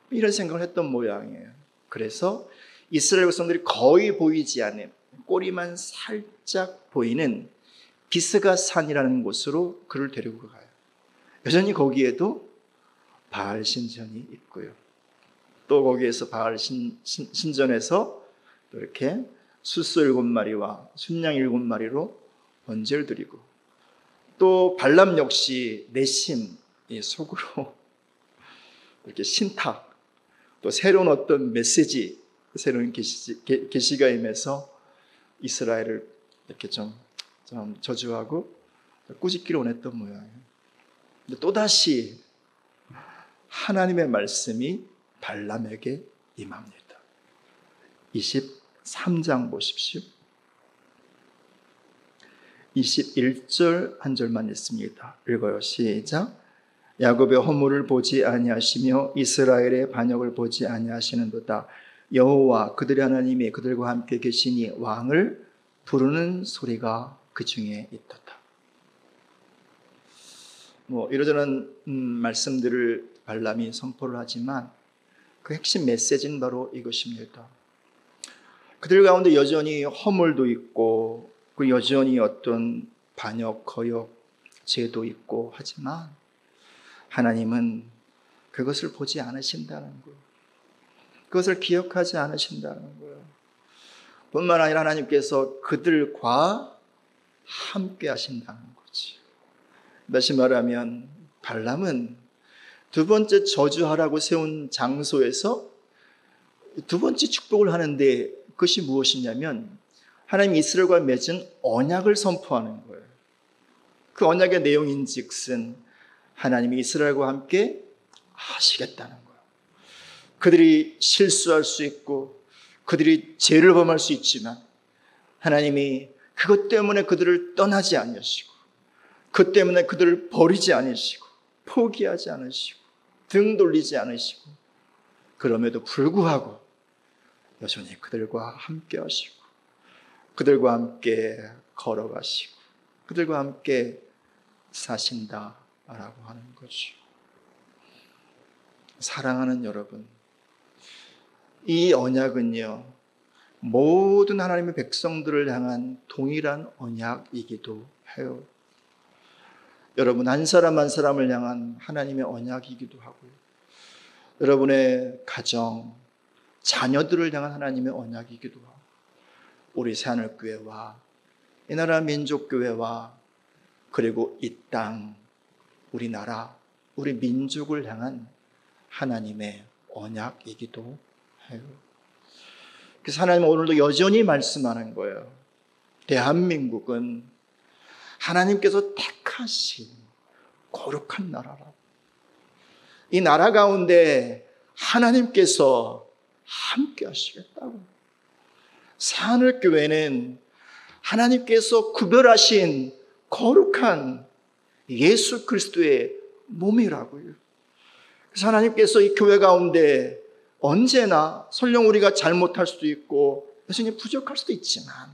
Speaker 3: 이런 생각을 했던 모양이에요. 그래서 이스라엘 백성들이 거의 보이지 않는, 꼬리만 살짝 보이는 비스가 산이라는 곳으로 그를 데리고 가요. 여전히 거기에도 바알 신전이 있고요. 또 거기에서 바알 신전에서 또 이렇게 숫소 7마리와 순양 7마리로 번제를 드리고, 또 발람 역시 내심 속으로 이렇게 신탁, 또 새로운 어떤 메시지, 새로운 계시가 임해서 이스라엘을 이렇게 좀 저주하고 꾸짖기를 원했던 모양이에요. 근데 또다시 하나님의 말씀이 발람에게 임합니다. 23장 보십시오. 21절 한 절만 읽습니다. 읽어요. 시작. 야곱의 허물을 보지 아니하시며 이스라엘의 반역을 보지 아니하시는도다. 여호와 그들의 하나님이 그들과 함께 계시니 왕을 부르는 소리가 그 중에 있도다. 이러저런 말씀들을 발람이 선포를 하지만 그 핵심 메시지는 바로 이것입니다. 그들 가운데 여전히 허물도 있고 그 여전히 어떤 반역, 거역, 죄도 있고 하지만 하나님은 그것을 보지 않으신다는 거예요. 그것을 기억하지 않으신다는 거예요. 뿐만 아니라 하나님께서 그들과 함께 하신다는 거지. 다시 말하면 발람은 두 번째 저주하라고 세운 장소에서 두 번째 축복을 하는데 그것이 무엇이냐면 하나님 이스라엘과 맺은 언약을 선포하는 거예요. 그 언약의 내용인즉슨 하나님이 이스라엘과 함께 하시겠다는 거예요. 그들이 실수할 수 있고 그들이 죄를 범할 수 있지만 하나님이 그것 때문에 그들을 떠나지 않으시고 그 때문에 그들을 버리지 않으시고 포기하지 않으시고 등 돌리지 않으시고 그럼에도 불구하고 여전히 그들과 함께 하시고 그들과 함께 걸어가시고 그들과 함께 사신다라고 하는 거죠. 사랑하는 여러분, 이 언약은요 모든 하나님의 백성들을 향한 동일한 언약이기도 해요. 여러분 한 사람 한 사람을 향한 하나님의 언약이기도 하고요. 여러분의 가정, 자녀들을 향한 하나님의 언약이기도 하고 우리 새하늘교회와 이 나라 민족교회와 그리고 이 땅, 우리나라, 우리 민족을 향한 하나님의 언약이기도 해요. 그래서 하나님은 오늘도 여전히 말씀하는 거예요. 대한민국은 하나님께서 택하신 거룩한 나라라고. 이 나라 가운데 하나님께서 함께 하시겠다고. 새하늘교회는 하나님께서 구별하신 거룩한 예수 그리스도의 몸이라고요. 그래서 하나님께서 이 교회 가운데 언제나 설령 우리가 잘못할 수도 있고 여전히 부족할 수도 있지만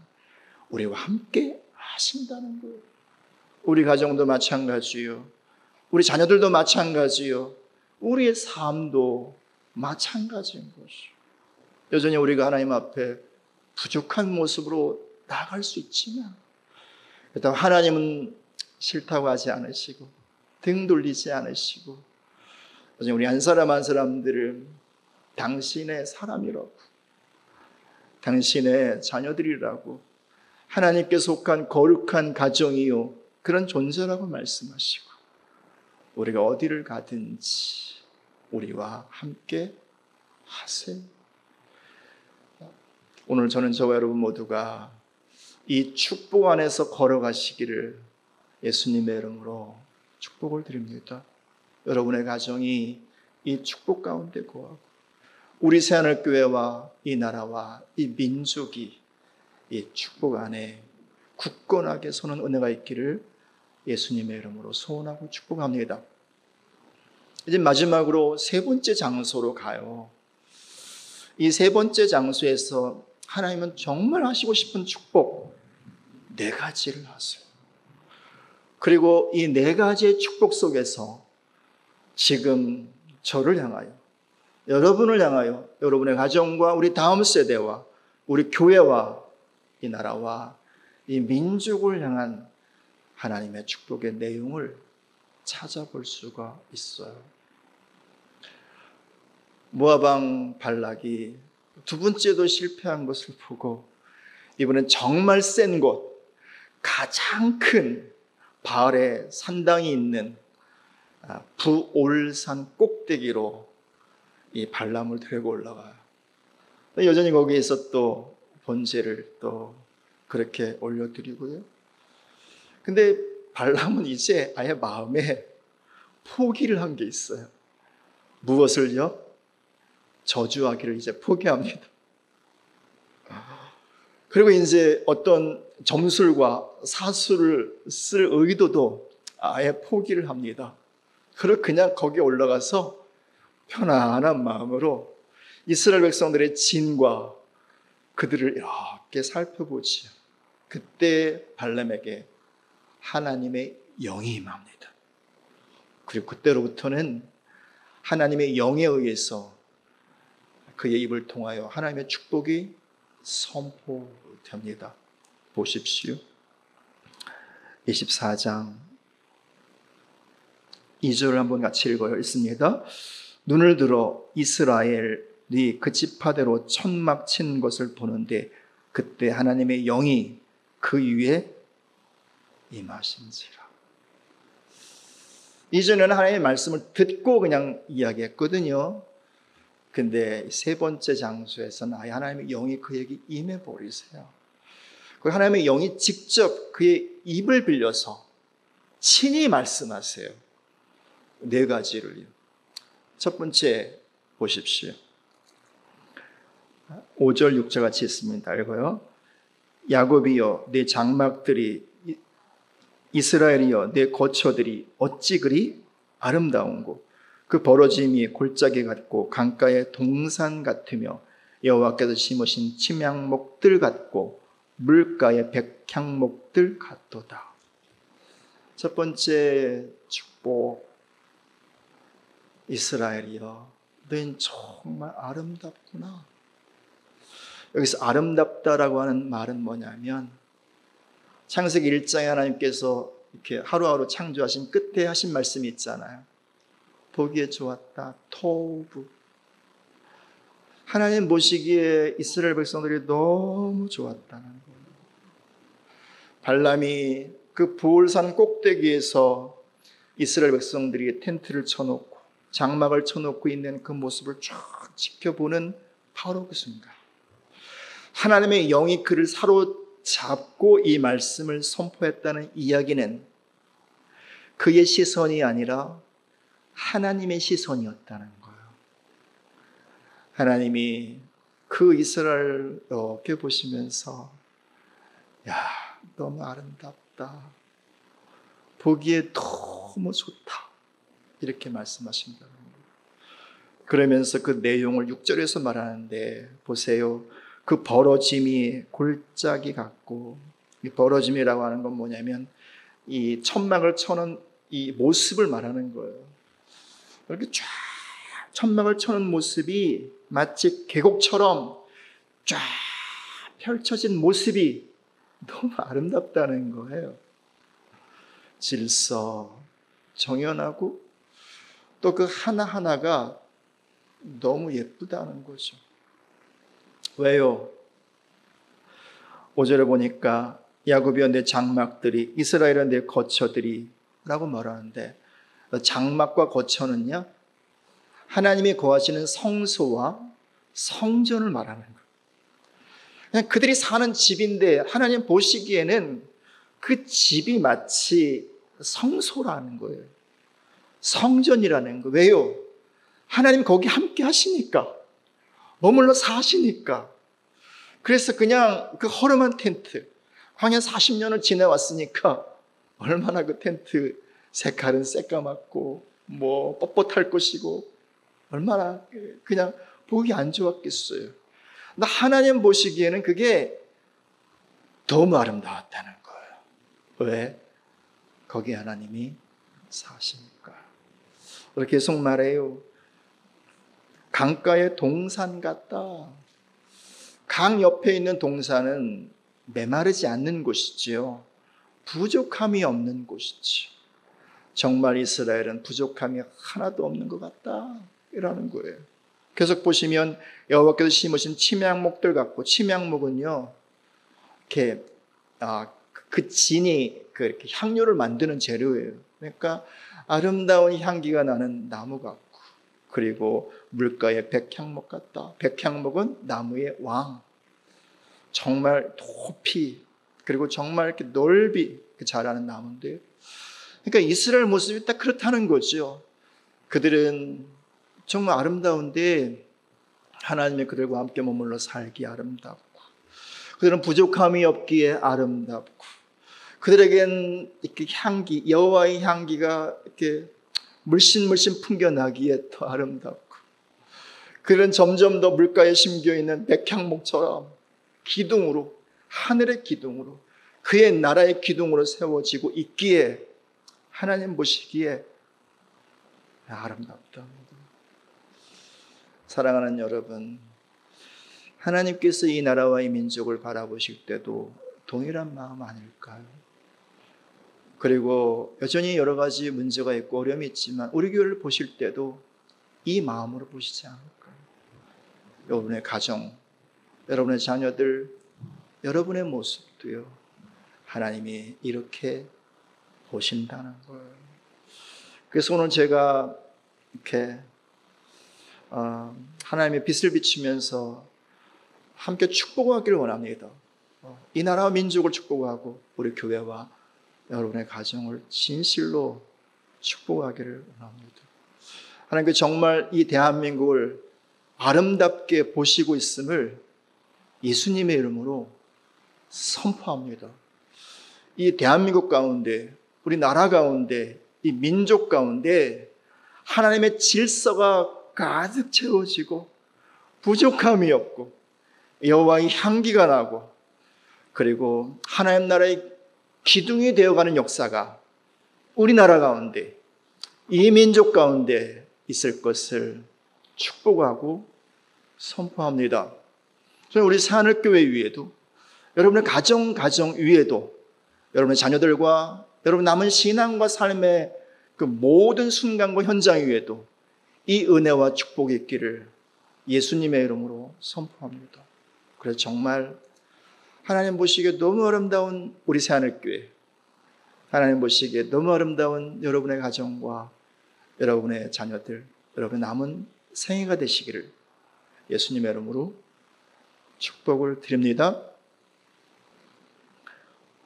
Speaker 3: 우리와 함께 하신다는 거예요. 우리 가정도 마찬가지요. 우리 자녀들도 마찬가지요. 우리의 삶도 마찬가지인 것이요. 여전히 우리가 하나님 앞에 부족한 모습으로 나아갈 수 있지만 그렇다고 하나님은 싫다고 하지 않으시고 등 돌리지 않으시고 여전히 우리 한 사람 한 사람들을 당신의 사람이라고 당신의 자녀들이라고 하나님께 속한 거룩한 가정이요 그런 존재라고 말씀하시고 우리가 어디를 가든지 우리와 함께 하세요. 오늘 저는 저와 여러분 모두가 이 축복 안에서 걸어가시기를 예수님의 이름으로 축복을 드립니다. 여러분의 가정이 이 축복 가운데 거하고 우리 새하늘교회와 이 나라와 이 민족이 이 축복 안에 굳건하게 서는 은혜가 있기를 예수님의 이름으로 소원하고 축복합니다. 이제 마지막으로 세 번째 장소로 가요. 이 세 번째 장소에서 하나님은 정말 하시고 싶은 축복 4가지를 하세요. 그리고 이 네 가지의 축복 속에서 지금 저를 향하여, 여러분을 향하여, 여러분의 가정과 우리 다음 세대와 우리 교회와 이 나라와 이 민족을 향한 하나님의 축복의 내용을 찾아볼 수가 있어요. 모압 왕 발락이 두 번째도 실패한 것을 보고 이번엔 정말 센 곳, 가장 큰 바알의 산당이 있는 부올산 꼭대기로 이 발람을 데리고 올라가요. 여전히 거기에서 또 번제를 또 그렇게 올려드리고요. 근데 발람은 이제 아예 마음에 포기를 한 게 있어요. 무엇을요? 저주하기를 이제 포기합니다. 그리고 이제 어떤 점술과 사술을 쓸 의도도 아예 포기를 합니다. 그리고 그냥 거기 올라가서 편안한 마음으로 이스라엘 백성들의 진과 그들을 이렇게 살펴보지요. 그때 발람에게 하나님의 영이 임합니다. 그리고 그때로부터는 하나님의 영에 의해서 그의 입을 통하여 하나님의 축복이 선포됩니다. 보십시오. 24장 2절을 한번 같이 읽어요. 읽습니다. 눈을 들어 이스라엘이 그 지파대로 천막 친 것을 보는데 그때 하나님의 영이 그 위에 임하신지라. 이전에는 하나님의 말씀을 듣고 그냥 이야기했거든요. 근데 세 번째 장소에서는 아예 하나님의 영이 그에게 임해 버리세요. 그 하나님의 영이 직접 그의 입을 빌려서 친히 말씀하세요. 네 가지를요. 첫 번째 보십시오. 5절 6절 같이 있습니다. 읽어요. 야곱이여 내 장막들이, 이스라엘이여 내 거처들이 어찌 그리 아름다운고, 그 벌어짐이 골짜기 같고 강가의 동산 같으며 여호와께서 심으신 침향목들 같고 물가의 백향목들 같도다. 첫 번째 축복, 이스라엘이여 너희는 정말 아름답구나. 여기서 아름답다라고 하는 말은 뭐냐면 창세기 1장에 하나님께서 이렇게 하루하루 창조하신 끝에 하신 말씀이 있잖아요. 보기에 좋았다. 토부. 하나님 보시기에 이스라엘 백성들이 너무 좋았다는 거예요. 발람이 그 부올산 꼭대기에서 이스라엘 백성들이 텐트를 쳐놓고 장막을 쳐놓고 있는 그 모습을 쫙 지켜보는 바로 그 순간 하나님의 영이 그를 사로잡고 이 말씀을 선포했다는 이야기는 그의 시선이 아니라 하나님의 시선이었다는 거예요. 하나님이 그 이스라엘을 이렇게 보시면서 야, 너무 아름답다. 보기에 너무 좋다. 이렇게 말씀하신다는 거예요. 그러면서 그 내용을 6절에서 말하는데 보세요. 그 벌어짐이 골짜기 같고, 이 벌어짐이라고 하는 건 뭐냐면 이 천막을 쳐놓은 이 모습을 말하는 거예요. 이렇게 쫙 천막을 쳐놓은 모습이 마치 계곡처럼 쫙 펼쳐진 모습이 너무 아름답다는 거예요. 질서, 정연하고 또 그 하나하나가 너무 예쁘다는 거죠. 왜요? 5절에 보니까 야곱이여 내 장막들이, 이스라엘은 내 거처들이 라고 말하는데 장막과 거처는요 하나님이 거하시는 성소와 성전을 말하는 거예요. 그냥 그들이 사는 집인데 하나님 보시기에는 그 집이 마치 성소라는 거예요. 성전이라는 거예요. 왜요? 하나님 거기 함께 하시니까, 머물러 사시니까. 그래서 그냥 그 허름한 텐트, 광야 40년을 지내왔으니까 얼마나 그 텐트 색깔은 새까맣고 뭐 뻣뻣할 것이고 얼마나 그냥 보기 안 좋았겠어요. 근데 하나님 보시기에는 그게 너무 아름다웠다는 거예요. 왜? 거기 하나님이 사시니까. 그렇게 계속 말해요. 강가의 동산 같다. 강 옆에 있는 동산은 메마르지 않는 곳이지요. 부족함이 없는 곳이지. 정말 이스라엘은 부족함이 하나도 없는 것 같다. 이라는 거예요. 계속 보시면 여호와께서 심으신 침향목들 같고, 침향목은요, 이렇게 그 진이 이렇게 향료를 만드는 재료예요. 그러니까 아름다운 향기가 나는 나무 같고, 그리고 물가의 백향목 같다. 백향목은 나무의 왕. 정말 높이, 그리고 정말 이렇게 넓이 자라는 나무인데요. 그러니까 이스라엘 모습이 딱 그렇다는 거죠. 그들은 정말 아름다운데 하나님의 그들과 함께 머물러 살기 아름답고, 그들은 부족함이 없기에 아름답고, 그들에겐 이렇게 향기, 여호와의 향기가 이렇게 물씬 풍겨나기에 더 아름답고, 그들은 점점 더 물가에 심겨 있는 백향목처럼 기둥으로, 하늘의 기둥으로, 그의 나라의 기둥으로 세워지고 있기에 하나님 보시기에 아름답다. 사랑하는 여러분, 하나님께서 이 나라와 이 민족을 바라보실 때도 동일한 마음 아닐까요? 그리고 여전히 여러 가지 문제가 있고 어려움이 있지만 우리 교회를 보실 때도 이 마음으로 보시지 않을까요? 여러분의 가정, 여러분의 자녀들, 여러분의 모습도요, 하나님이 이렇게 보신다는 거예요. 그래서 오늘 제가 이렇게 하나님의 빛을 비추면서 함께 축복하기를 원합니다. 이 나라와 민족을 축복하고 우리 교회와 여러분의 가정을 진실로 축복하기를 원합니다. 하나님께 정말 이 대한민국을 아름답게 보시고 있음을 예수님의 이름으로 선포합니다. 이 대한민국 가운데, 우리 나라 가운데, 이 민족 가운데 하나님의 질서가 가득 채워지고 부족함이 없고 여호와의 향기가 나고, 그리고 하나님 나라의 기둥이 되어가는 역사가 우리나라 가운데, 이 민족 가운데 있을 것을 축복하고 선포합니다. 저는 우리 새하늘교회 위에도, 여러분의 가정 위에도, 여러분의 자녀들과 여러분 남은 신앙과 삶의 그 모든 순간과 현장 위에도 이 은혜와 축복이 있기를 예수님의 이름으로 선포합니다. 그래서 정말 하나님 보시기에 너무 아름다운 우리 새하늘교회, 하나님 보시기에 너무 아름다운 여러분의 가정과 여러분의 자녀들, 여러분의 남은 생애가 되시기를 예수님의 이름으로 축복을 드립니다.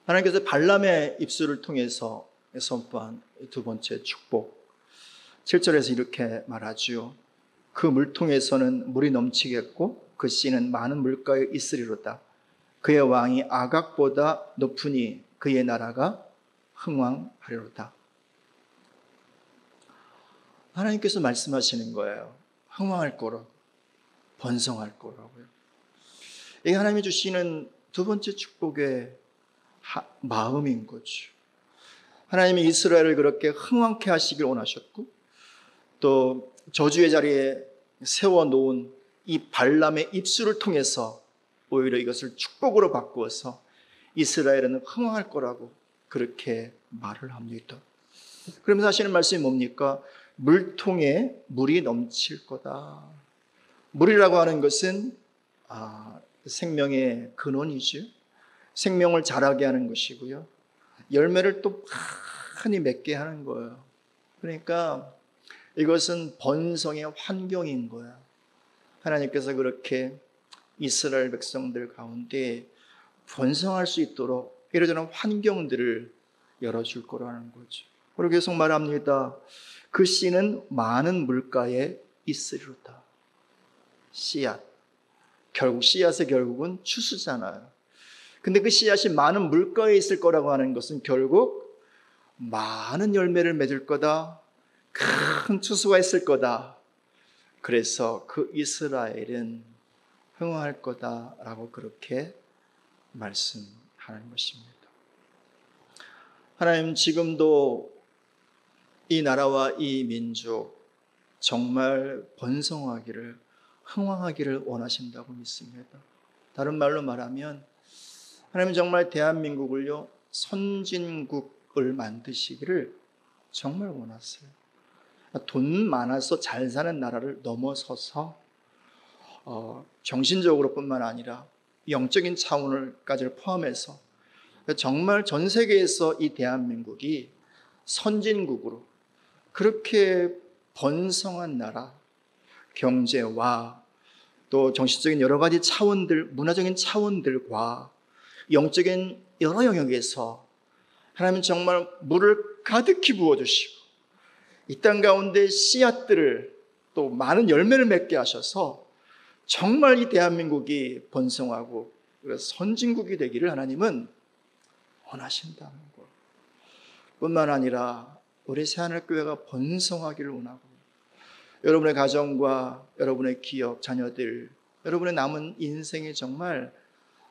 Speaker 3: 하나님께서 발람의 입술을 통해서 선포한 두 번째 축복, 7절에서 이렇게 말하지요. 그 물통에서는 물이 넘치겠고 그 씨는 많은 물가에 있으리로다. 그의 왕이 아각보다 높으니 그의 나라가 흥왕하리로다. 하나님께서 말씀하시는 거예요. 흥왕할 거라고, 번성할 거라고요. 이게 하나님이 주시는 두 번째 축복의 마음인 거죠. 하나님이 이스라엘을 그렇게 흥왕케 하시길 원하셨고, 또 저주의 자리에 세워놓은 이 발람의 입술을 통해서 오히려 이것을 축복으로 바꾸어서 이스라엘은 흥왕할 거라고 그렇게 말을 합니다. 그러면서 하시는 말씀이 뭡니까? 물통에 물이 넘칠 거다. 물이라고 하는 것은 생명의 근원이죠. 생명을 자라게 하는 것이고요, 열매를 또 많이 맺게 하는 거예요. 그러니까 이것은 번성의 환경인 거야. 하나님께서 그렇게 이스라엘 백성들 가운데 번성할 수 있도록 이러저런 환경들을 열어줄 거라는 거죠. 그리고 계속 말합니다. 그 씨는 많은 물가에 있으리로다. 씨앗, 결국 씨앗의 결국은 추수잖아요. 근데 그 씨앗이 많은 물가에 있을 거라고 하는 것은 결국 많은 열매를 맺을 거다, 큰 추수가 있을 거다. 그래서 그 이스라엘은 흥황할 거다라고 그렇게 말씀하는 것입니다. 하나님, 지금도 이 나라와 이 민족 정말 번성하기를, 흥왕하기를 원하신다고 믿습니다. 다른 말로 말하면 하나님 정말 대한민국을요 선진국을 만드시기를 정말 원하세요. 돈 많아서 잘 사는 나라를 넘어서서 정신적으로뿐만 아니라 영적인 차원을까지 포함해서 정말 전 세계에서 이 대한민국이 선진국으로 그렇게 번성한 나라, 경제와 또 정신적인 여러 가지 차원들, 문화적인 차원들과 영적인 여러 영역에서 하나님은 정말 물을 가득히 부어주시고 이 땅 가운데 씨앗들을 또 많은 열매를 맺게 하셔서 정말 이 대한민국이 번성하고 선진국이 되기를 하나님은 원하신다는 것 뿐만 아니라 우리 새하늘교회가 번성하기를 원하고 여러분의 가정과 여러분의 기업, 자녀들, 여러분의 남은 인생에 정말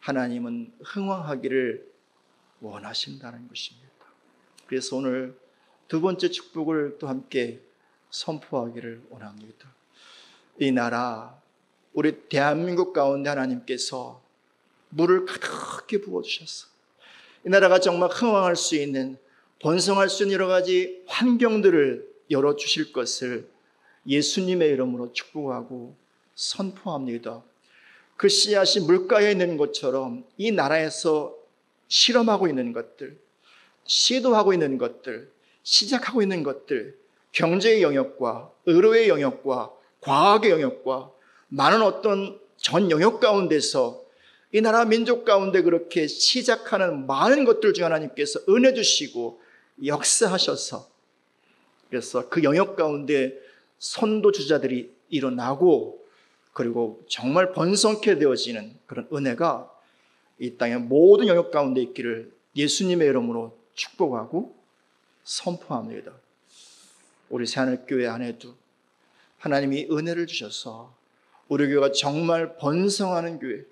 Speaker 3: 하나님은 흥왕하기를 원하신다는 것입니다. 그래서 오늘 두 번째 축복을 또 함께 선포하기를 원합니다. 이 나라, 우리 대한민국 가운데 하나님께서 물을 가득히 부어주셨어. 이 나라가 정말 흥왕할 수 있는, 번성할 수 있는 여러 가지 환경들을 열어주실 것을 예수님의 이름으로 축복하고 선포합니다. 그 씨앗이 물가에 있는 것처럼 이 나라에서 실험하고 있는 것들, 시도하고 있는 것들, 시작하고 있는 것들, 경제의 영역과 의료의 영역과 과학의 영역과 많은 어떤 전 영역 가운데서 이 나라 민족 가운데 그렇게 시작하는 많은 것들 중 하나님께서 은혜 주시고 역사하셔서 그래서 그 영역 가운데 선도주자들이 일어나고 그리고 정말 번성케 되어지는 그런 은혜가 이 땅의 모든 영역 가운데 있기를 예수님의 이름으로 축복하고 선포합니다. 우리 새하늘교회 안에도 하나님이 은혜를 주셔서 우리 교회가 정말 번성하는 교회,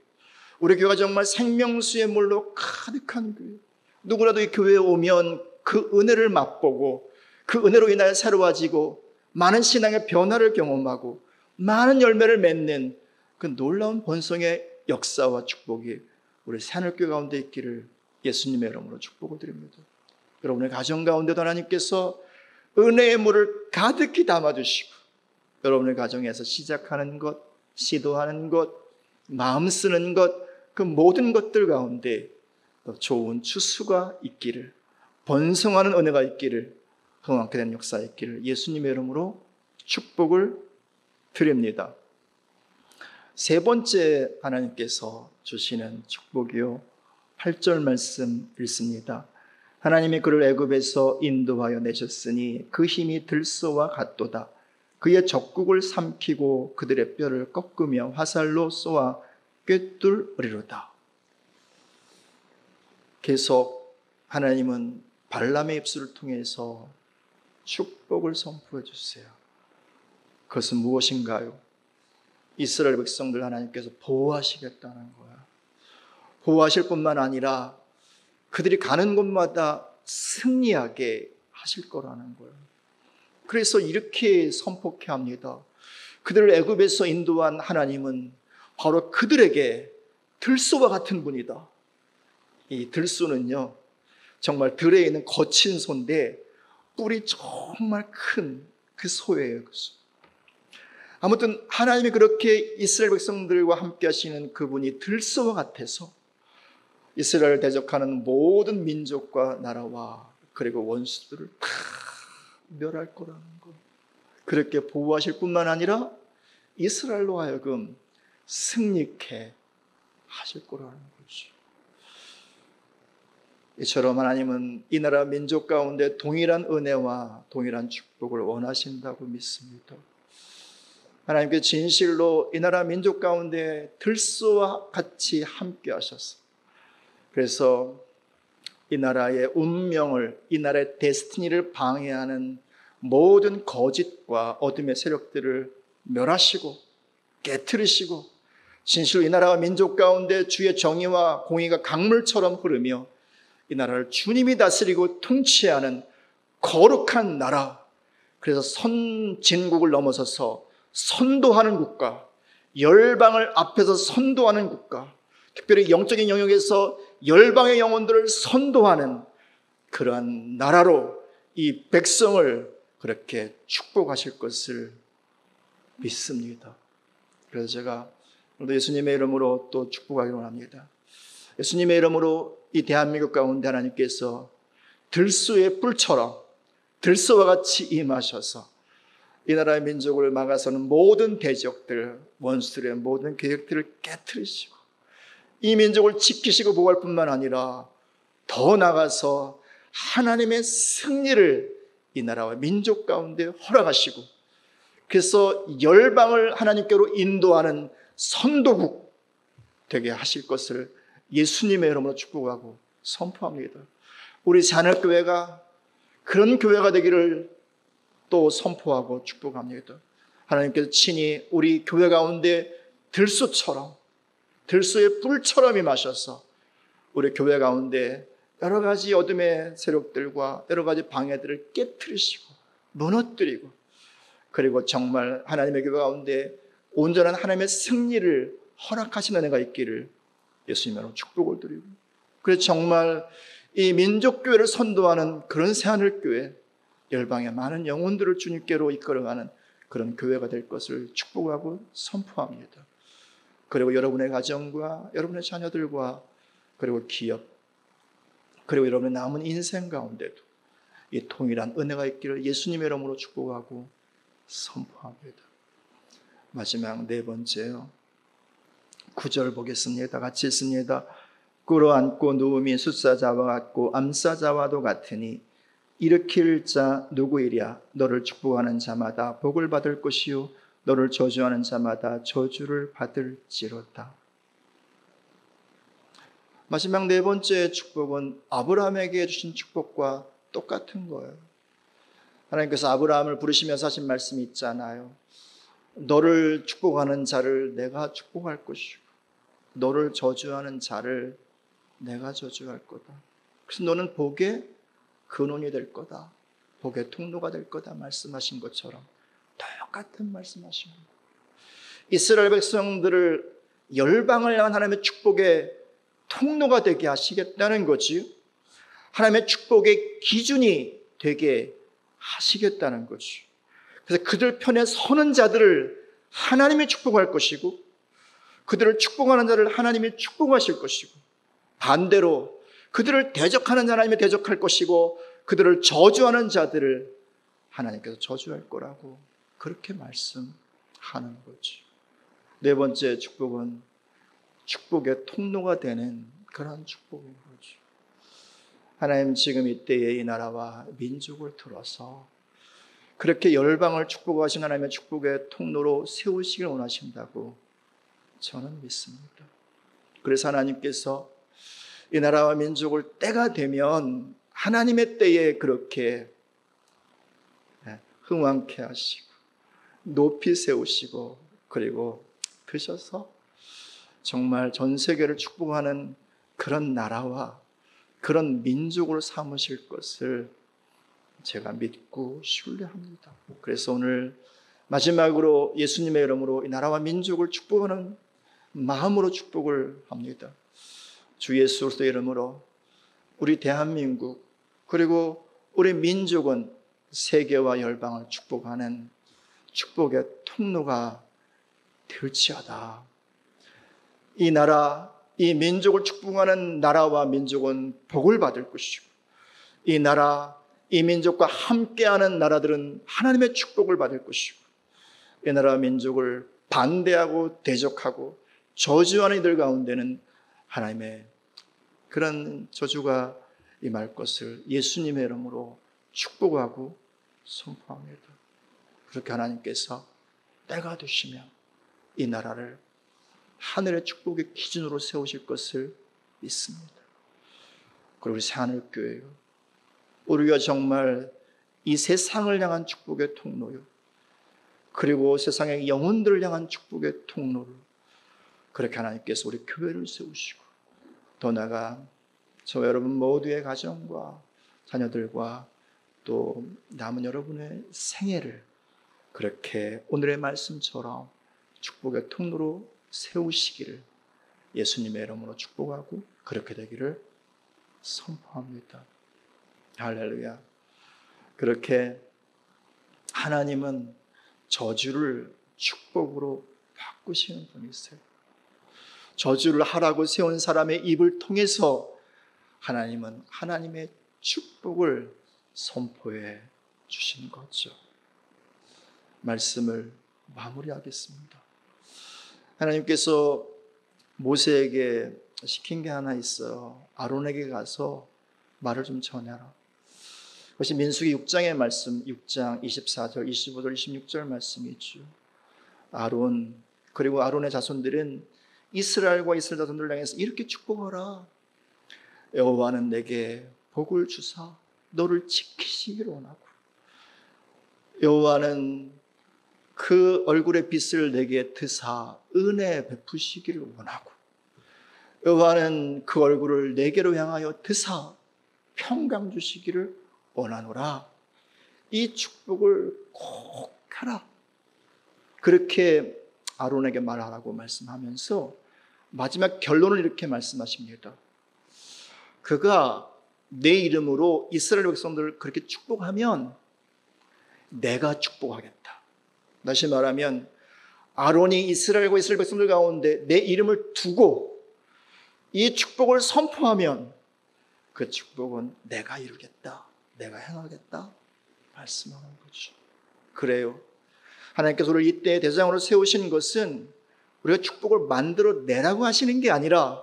Speaker 3: 우리 교회가 정말 생명수의 물로 가득한 교회, 누구라도 이 교회에 오면 그 은혜를 맛보고 그 은혜로 인하여 새로워지고 많은 신앙의 변화를 경험하고 많은 열매를 맺는 그 놀라운 번성의 역사와 축복이 우리 새하늘교회 가운데 있기를 예수님의 이름으로 축복을 드립니다. 여러분의 가정 가운데도 하나님께서 은혜의 물을 가득히 담아주시고 여러분의 가정에서 시작하는 것, 시도하는 것, 마음 쓰는 것, 그 모든 것들 가운데 더 좋은 추수가 있기를, 번성하는 은혜가 있기를, 흥왕케 된 역사 있기를 예수님의 이름으로 축복을 드립니다. 세 번째 하나님께서 주시는 축복이요 8절 말씀 읽습니다. 하나님이 그를 애굽에서 인도하여 내셨으니 그 힘이 들소와 같도다. 그의 적국을 삼키고 그들의 뼈를 꺾으며 화살로 쏘아 꿰뚫으리로다. 계속 하나님은 발람의 입술을 통해서 축복을 선포해 주세요. 그것은 무엇인가요? 이스라엘 백성들 하나님께서 보호하시겠다는 거야. 보호하실 뿐만 아니라 그들이 가는 곳마다 승리하게 하실 거라는 거예요. 그래서 이렇게 선포케 합니다. 그들을 애굽에서 인도한 하나님은 바로 그들에게 들소와 같은 분이다. 이 들소는요 정말 들에 있는 거친 소인데 뿔이 정말 큰 그 소예요. 아무튼 하나님이 그렇게 이스라엘 백성들과 함께 하시는 그분이 들소와 같아서 이스라엘을 대적하는 모든 민족과 나라와 그리고 원수들을 다 멸할 거라는 것. 그렇게 보호하실 뿐만 아니라 이스라엘로 하여금 승리케 하실 거라는 거죠. 이처럼 하나님은 이 나라 민족 가운데 동일한 은혜와 동일한 축복을 원하신다고 믿습니다. 하나님께 진실로 이 나라 민족 가운데 들소와 같이 함께 하셔서 그래서 이 나라의 운명을, 이 나라의 데스티니를 방해하는 모든 거짓과 어둠의 세력들을 멸하시고 깨트리시고 진실로 이 나라와 민족 가운데 주의 정의와 공의가 강물처럼 흐르며 이 나라를 주님이 다스리고 통치하는 거룩한 나라, 그래서 선진국을 넘어서서 선도하는 국가, 열방을 앞에서 선도하는 국가, 특별히 영적인 영역에서 열방의 영혼들을 선도하는 그러한 나라로 이 백성을 그렇게 축복하실 것을 믿습니다. 그래서 제가 오늘도 예수님의 이름으로 또 축복하기를 원합니다. 예수님의 이름으로 이 대한민국 가운데 하나님께서 들소의 뿔처럼 들소와 같이 임하셔서 이 나라의 민족을 막아서는 모든 대적들, 원수들의 모든 계획들을 깨트리시고 이 민족을 지키시고 보호할 뿐만 아니라 더 나아가서 하나님의 승리를 이 나라와 민족 가운데 허락하시고, 그래서 열방을 하나님께로 인도하는 선도국 되게 하실 것을 예수님의 이름으로 축복하고 선포합니다. 우리 새하늘교회가 그런 교회가 되기를 또 선포하고 축복합니다. 하나님께서 친히 우리 교회 가운데 들소처럼, 들소의 뿔처럼 임하셔서 우리 교회 가운데 여러 가지 어둠의 세력들과 여러 가지 방해들을 깨트리시고 무너뜨리고, 그리고 정말 하나님의 교회 가운데 온전한 하나님의 승리를 허락하시는 은혜가 있기를 예수님으로 축복을 드리고, 그래서 정말 이 민족교회를 선도하는 그런 새하늘교회, 열방의 많은 영혼들을 주님께로 이끌어가는 그런 교회가 될 것을 축복하고 선포합니다. 그리고 여러분의 가정과 여러분의 자녀들과 그리고 기업, 그리고 여러분의 남은 인생 가운데도 이 통일한 은혜가 있기를 예수님의 이름으로 축복하고 선포합니다. 마지막 네 번째요. 9절 보겠습니다. 같이 읽습니다. 꿇어앉고 누움이 숫사자와 같고 암사자와도 같으니 일으킬 자 누구이랴. 너를 축복하는 자마다 복을 받을 것이요 너를 저주하는 자마다 저주를 받을지로다. 마지막 네 번째 축복은 아브라함에게 주신 축복과 똑같은 거예요. 하나님께서 아브라함을 부르시면서 하신 말씀이 있잖아요. 너를 축복하는 자를 내가 축복할 것이고 너를 저주하는 자를 내가 저주할 거다. 그래서 너는 복의 근원이 될 거다, 복의 통로가 될 거다 말씀하신 것처럼 똑같은 말씀하신 거예요. 이스라엘 백성들을 열방을 향한 하나님의 축복의 통로가 되게 하시겠다는 거지, 하나님의 축복의 기준이 되게 하시겠다는 거지. 그래서 그들 편에 서는 자들을 하나님이 축복할 것이고 그들을 축복하는 자를 하나님이 축복하실 것이고, 반대로 그들을 대적하는 자 하나님이 대적할 것이고 그들을 저주하는 자들을 하나님께서 저주할 거라고 그렇게 말씀하는 거지. 네 번째 축복은 축복의 통로가 되는 그런 축복인 거죠. 하나님 지금 이때의 이 나라와 민족을 들어서 그렇게 열방을 축복하신 하나님의 축복의 통로로 세우시길 원하신다고 저는 믿습니다. 그래서 하나님께서 이 나라와 민족을 때가 되면 하나님의 때에 그렇게 흥왕케 하시고 높이 세우시고 그리고 그셔서 정말 전 세계를 축복하는 그런 나라와 그런 민족으로 삼으실 것을 제가 믿고 신뢰합니다. 그래서 오늘 마지막으로 예수님의 이름으로 이 나라와 민족을 축복하는 마음으로 축복을 합니다. 주 예수 그리스도의 이름으로 우리 대한민국 그리고 우리 민족은 세계와 열방을 축복하는 축복의 통로가 될지어다. 이 나라, 이 민족을 축복하는 나라와 민족은 복을 받을 것이고 이 나라, 이 민족과 함께하는 나라들은 하나님의 축복을 받을 것이고 이 나라와 민족을 반대하고 대적하고 저주하는 이들 가운데는 하나님의 그런 저주가 임할 것을 예수님의 이름으로 축복하고 선포합니다. 그렇게 하나님께서 때가 되시면 이 나라를 하늘의 축복의 기준으로 세우실 것을 믿습니다. 그리고 우리 새하늘교회요, 우리가 정말 이 세상을 향한 축복의 통로요, 그리고 세상의 영혼들을 향한 축복의 통로를 그렇게 하나님께서 우리 교회를 세우시고 더 나아가 저와 여러분 모두의 가정과 자녀들과 또 남은 여러분의 생애를 그렇게 오늘의 말씀처럼 축복의 통로로 세우시기를 예수님의 이름으로 축복하고 그렇게 되기를 선포합니다. 할렐루야. 그렇게 하나님은 저주를 축복으로 바꾸시는 분이세요. 저주를 하라고 세운 사람의 입을 통해서 하나님은 하나님의 축복을 선포해 주신 거죠. 말씀을 마무리하겠습니다. 하나님께서 모세에게 시킨 게 하나 있어요. 아론에게 가서 말을 좀 전해라. 그것이 민수기 6장의 말씀, 6장 24절, 25절, 26절 말씀이죠. 아론 그리고 아론의 자손들은 이스라엘과 이스라엘 자손들을 향해서 이렇게 축복하라. 여호와는 내게 복을 주사 너를 지키시기를 원하고, 여호와는 그 얼굴의 빛을 내게 드사 은혜 베푸시기를 원하고, 여호와는 그 얼굴을 내게로 향하여 드사 평강 주시기를 원하노라. 이 축복을 꼭 하라. 그렇게 아론에게 말하라고 말씀하면서 마지막 결론을 이렇게 말씀하십니다. 그가 내 이름으로 이스라엘 백성들을 그렇게 축복하면 내가 축복하겠다. 다시 말하면 아론이 이스라엘과 이스라엘 백성들 가운데 내 이름을 두고 이 축복을 선포하면 그 축복은 내가 이루겠다, 내가 행하겠다 말씀하는 거죠. 그래요. 하나님께서 우리를 이때 대장으로 세우신 것은 우리가 축복을 만들어내라고 하시는 게 아니라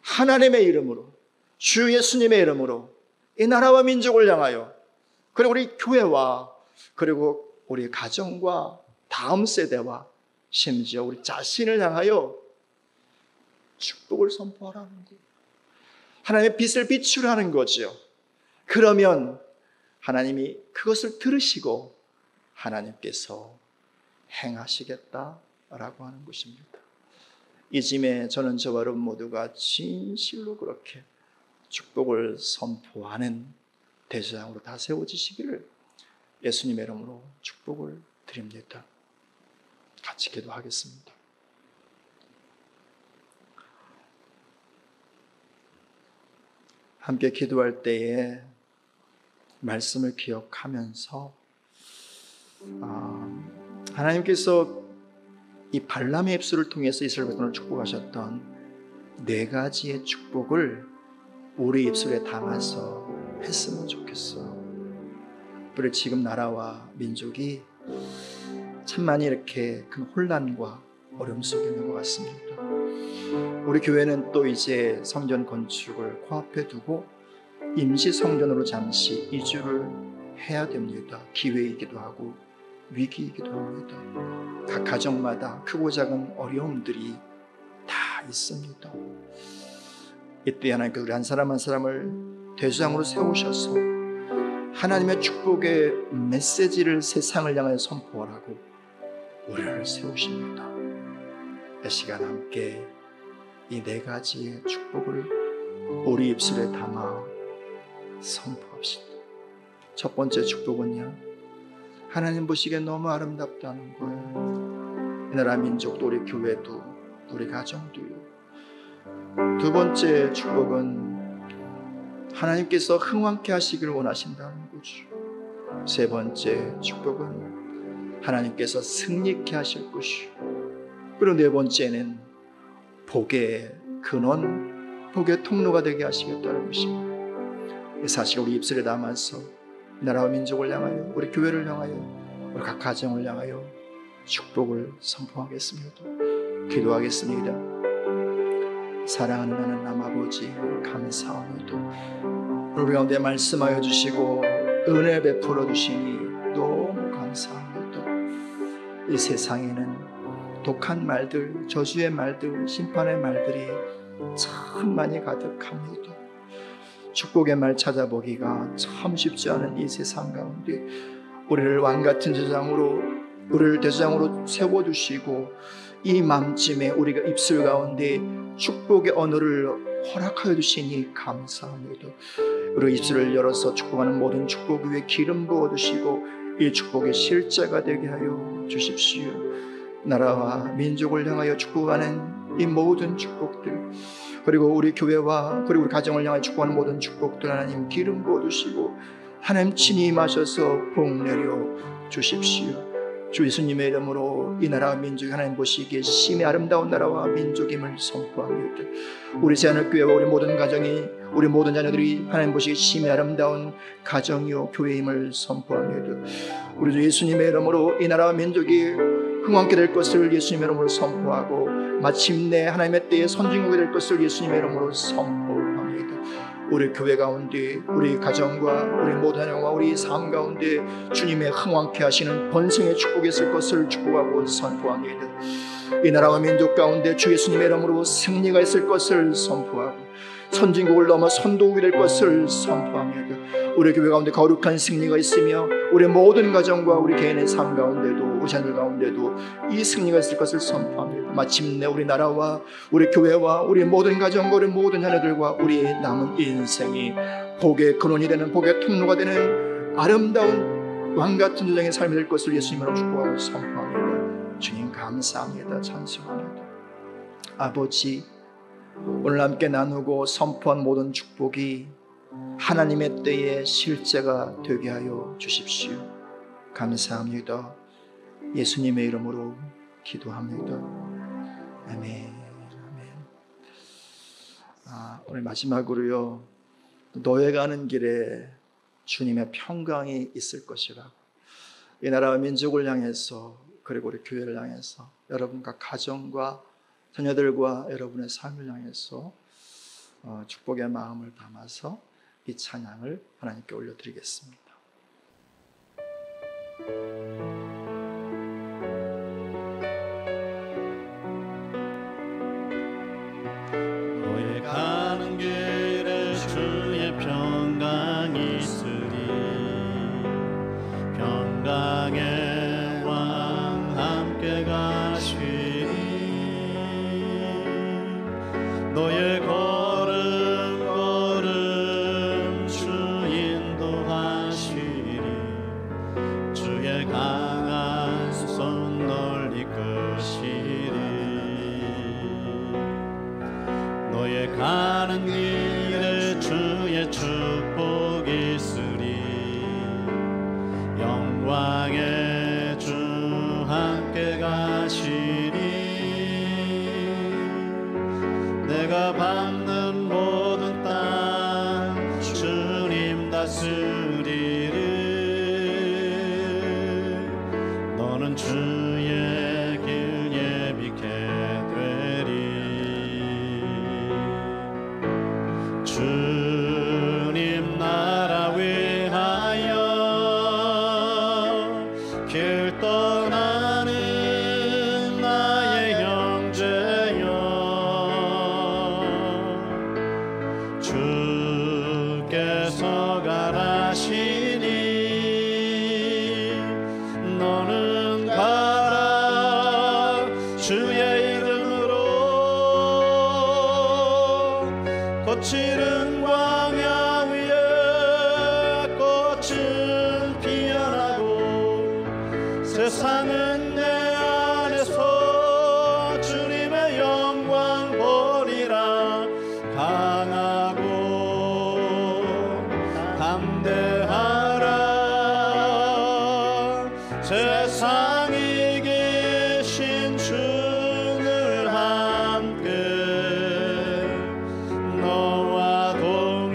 Speaker 3: 하나님의 이름으로, 주 예수님의 이름으로 이 나라와 민족을 향하여, 그리고 우리 교회와 그리고 우리 가정과 다음 세대와 심지어 우리 자신을 향하여 축복을 선포하라는 거예요. 하나님의 빛을 비추라는 거죠. 그러면 하나님이 그것을 들으시고 하나님께서 행하시겠다라고 하는 것입니다. 이 짐에 저는 저와 여러분 모두가 진실로 그렇게 축복을 선포하는 대제사장으로 다 세워지시기를 예수님의 이름으로 축복을 드립니다. 같이 기도하겠습니다. 함께 기도할 때에 말씀을 기억하면서 하나님께서 이 발람의 입술을 통해서 이스라엘 백성을 축복하셨던 네 가지의 축복을 우리 입술에 담아서 했으면 좋겠어요. 우리 지금 나라와 민족이 참 많이 이렇게 큰 혼란과 어려움 속에 있는 것 같습니다. 우리 교회는 또 이제 성전 건축을 코앞에 두고 임시 성전으로 잠시 이주를 해야 됩니다. 기회이기도 하고 위기이기도 합니다. 각 가정마다 크고 작은 어려움들이 다 있습니다. 이때 하나님께서 우리 한 사람 한 사람을 대주장으로 세우셔서 하나님의 축복의 메시지를 세상을 향하여 선포하라고 우리를 세우십니다. 이 시간 함께 이 네 가지의 축복을 우리 입술에 담아 선포합시다. 첫 번째 축복은요, 하나님 보시기에 너무 아름답다는 거예요. 이 나라 민족도 우리 교회도 우리 가정도요. 두 번째 축복은 하나님께서 흥왕케 하시기를 원하신다는 거죠. 세 번째 축복은 하나님께서 승리케 하실 것이요. 그리고 네 번째는 복의 근원, 복의 통로가 되게 하시겠다는 것입니다. 이 사실을 우리 입술에 담아서 나라와 민족을 향하여, 우리 교회를 향하여, 우리 각 가정을 향하여 축복을 선포하겠습니다. 기도하겠습니다. 사랑하는 하나님 아버지, 감사합니다. 우리 가운데 말씀하여 주시고 은혜 베풀어 주시니 너무 감사합니다. 이 세상에는 독한 말들, 저주의 말들, 심판의 말들이 참 많이 가득합니다. 축복의 말 찾아보기가 참 쉽지 않은 이 세상 가운데 우리를 왕같은 제사장으로, 우리를 대제사장으로 세워주시고 이 맘쯤에 우리가 입술 가운데 축복의 언어를 허락하여 주시니 감사합니다. 우리 입술을 열어서 축복하는 모든 축복 위에 기름 부어주시고 이 축복의 실제가 되게 하여 주십시오. 나라와 민족을 향하여 축복하는 이 모든 축복들, 그리고 우리 교회와 그리고 우리 가정을 향하여 축복하는 모든 축복들 하나님 기름 부어주시고 하나님 친히 임하셔서 복 내려 주십시오. 주 예수님의 이름으로 이 나라와 민족이 하나님 보시기에 심히 아름다운 나라와 민족임을 선포합니다. 우리 새하늘교회와 우리 모든 가정이, 우리 모든 자녀들이 하나님 보시기에 심히 아름다운 가정이요 교회임을 선포합니다. 우리 주 예수님의 이름으로 이 나라와 민족이 흥왕케 될 것을 예수님의 이름으로 선포하고 마침내 하나님의 때에 선진국이 될 것을 예수님의 이름으로 선포합니다. 우리 교회 가운데, 우리 가정과 우리 모든 자녀와 우리 삶 가운데 주님의 흥왕케 하시는 번성의 축복이 있을 것을 축복하고 선포합니다. 이 나라와 민족 가운데 주 예수님의 이름으로 승리가 있을 것을 선포하고 선진국을 넘어 선도국이 될 것을 선포합니다. 우리 교회 가운데 거룩한 승리가 있으며 우리 모든 가정과 우리 개인의 삶 가운데도 우리 자녀들 가운데도 이 승리가 있을 것을 선포합니다. 마침내 우리 나라와 우리 교회와 우리 모든 가정과 우리 모든 자녀들과 우리 남은 인생이 복의 근원이 되는, 복의 통로가 되는 아름다운 왕같은 주정의 삶이 될 것을 예수님으로 축복하고 선포합니다. 주님 감사합니다. 찬송합니다. 아버지, 오늘 함께 나누고 선포한 모든 축복이 하나님의 때에 실제가 되게 하여 주십시오. 감사합니다. 예수님의 이름으로 기도합니다. 아멘. 오늘 마지막으로요, 너에 가는 길에 주님의 평강이 있을 것이라고, 이 나라와 민족을 향해서 그리고 우리 교회를 향해서 여러분과 가정과 자녀들과 여러분의 삶을 향해서 축복의 마음을 담아서 이 찬양을 하나님께 올려드리겠습니다.
Speaker 2: 너의 가는 길에 주의 평강이 있으리. 평강의 왕 함께 가시리. 너의 걸음 걸음 주 인도하시리. 주의 강한 손 널 이끄시리. 너의 가는 길에 주의 축복이 있으리. 영광의 주 함께 가시리. 내가 밟는 모든 땅 주님 다스리리. 너는 주의 길 예비케 되리. 주님 나라 위하여 길 떠나는 나의 형제여, 주께서 가라시니 너는 가라. 주의 이름으로 거칠은 광야 위에 꽃은 피어나고 세상은 내 안에서 주님의 영광 보리라. 강하고 담대하라. 세상 이기신 주를 함께 너와 동행하리라.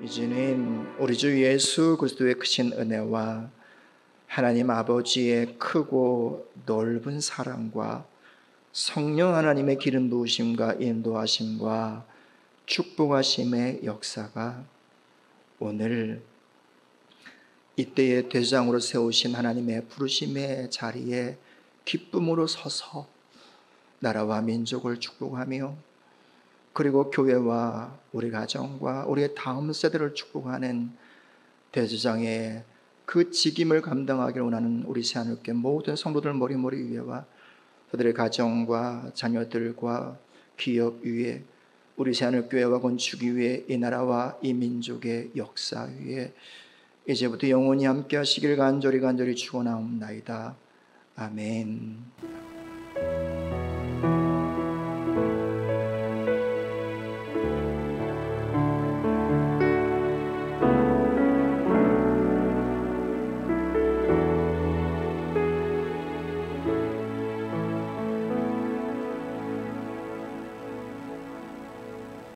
Speaker 3: 이제는 우리 주 예수 그리스도의 크신 은혜와 하나님 아버지의 크고 넓은 사랑과 성령 하나님의 기름 부으심과 인도하심과 축복하심의 역사가 오늘 이때의 대장으로 세우신 하나님의 부르심의 자리에 기쁨으로 서서 나라와 민족을 축복하며 그리고 교회와 우리 가정과 우리의 다음 세대를 축복하는 대제장의 그 직임을 감당하기를 원하는 우리 새하늘교회 모든 성도들 머리 위에와 그들의 가정과 자녀들과 기업 위에 우리 새하늘교회와 건축 위에 이 나라와 이 민족의 역사 위에 이제부터 영원히 함께 하시길 간절히 축원하옵나이다. 아멘.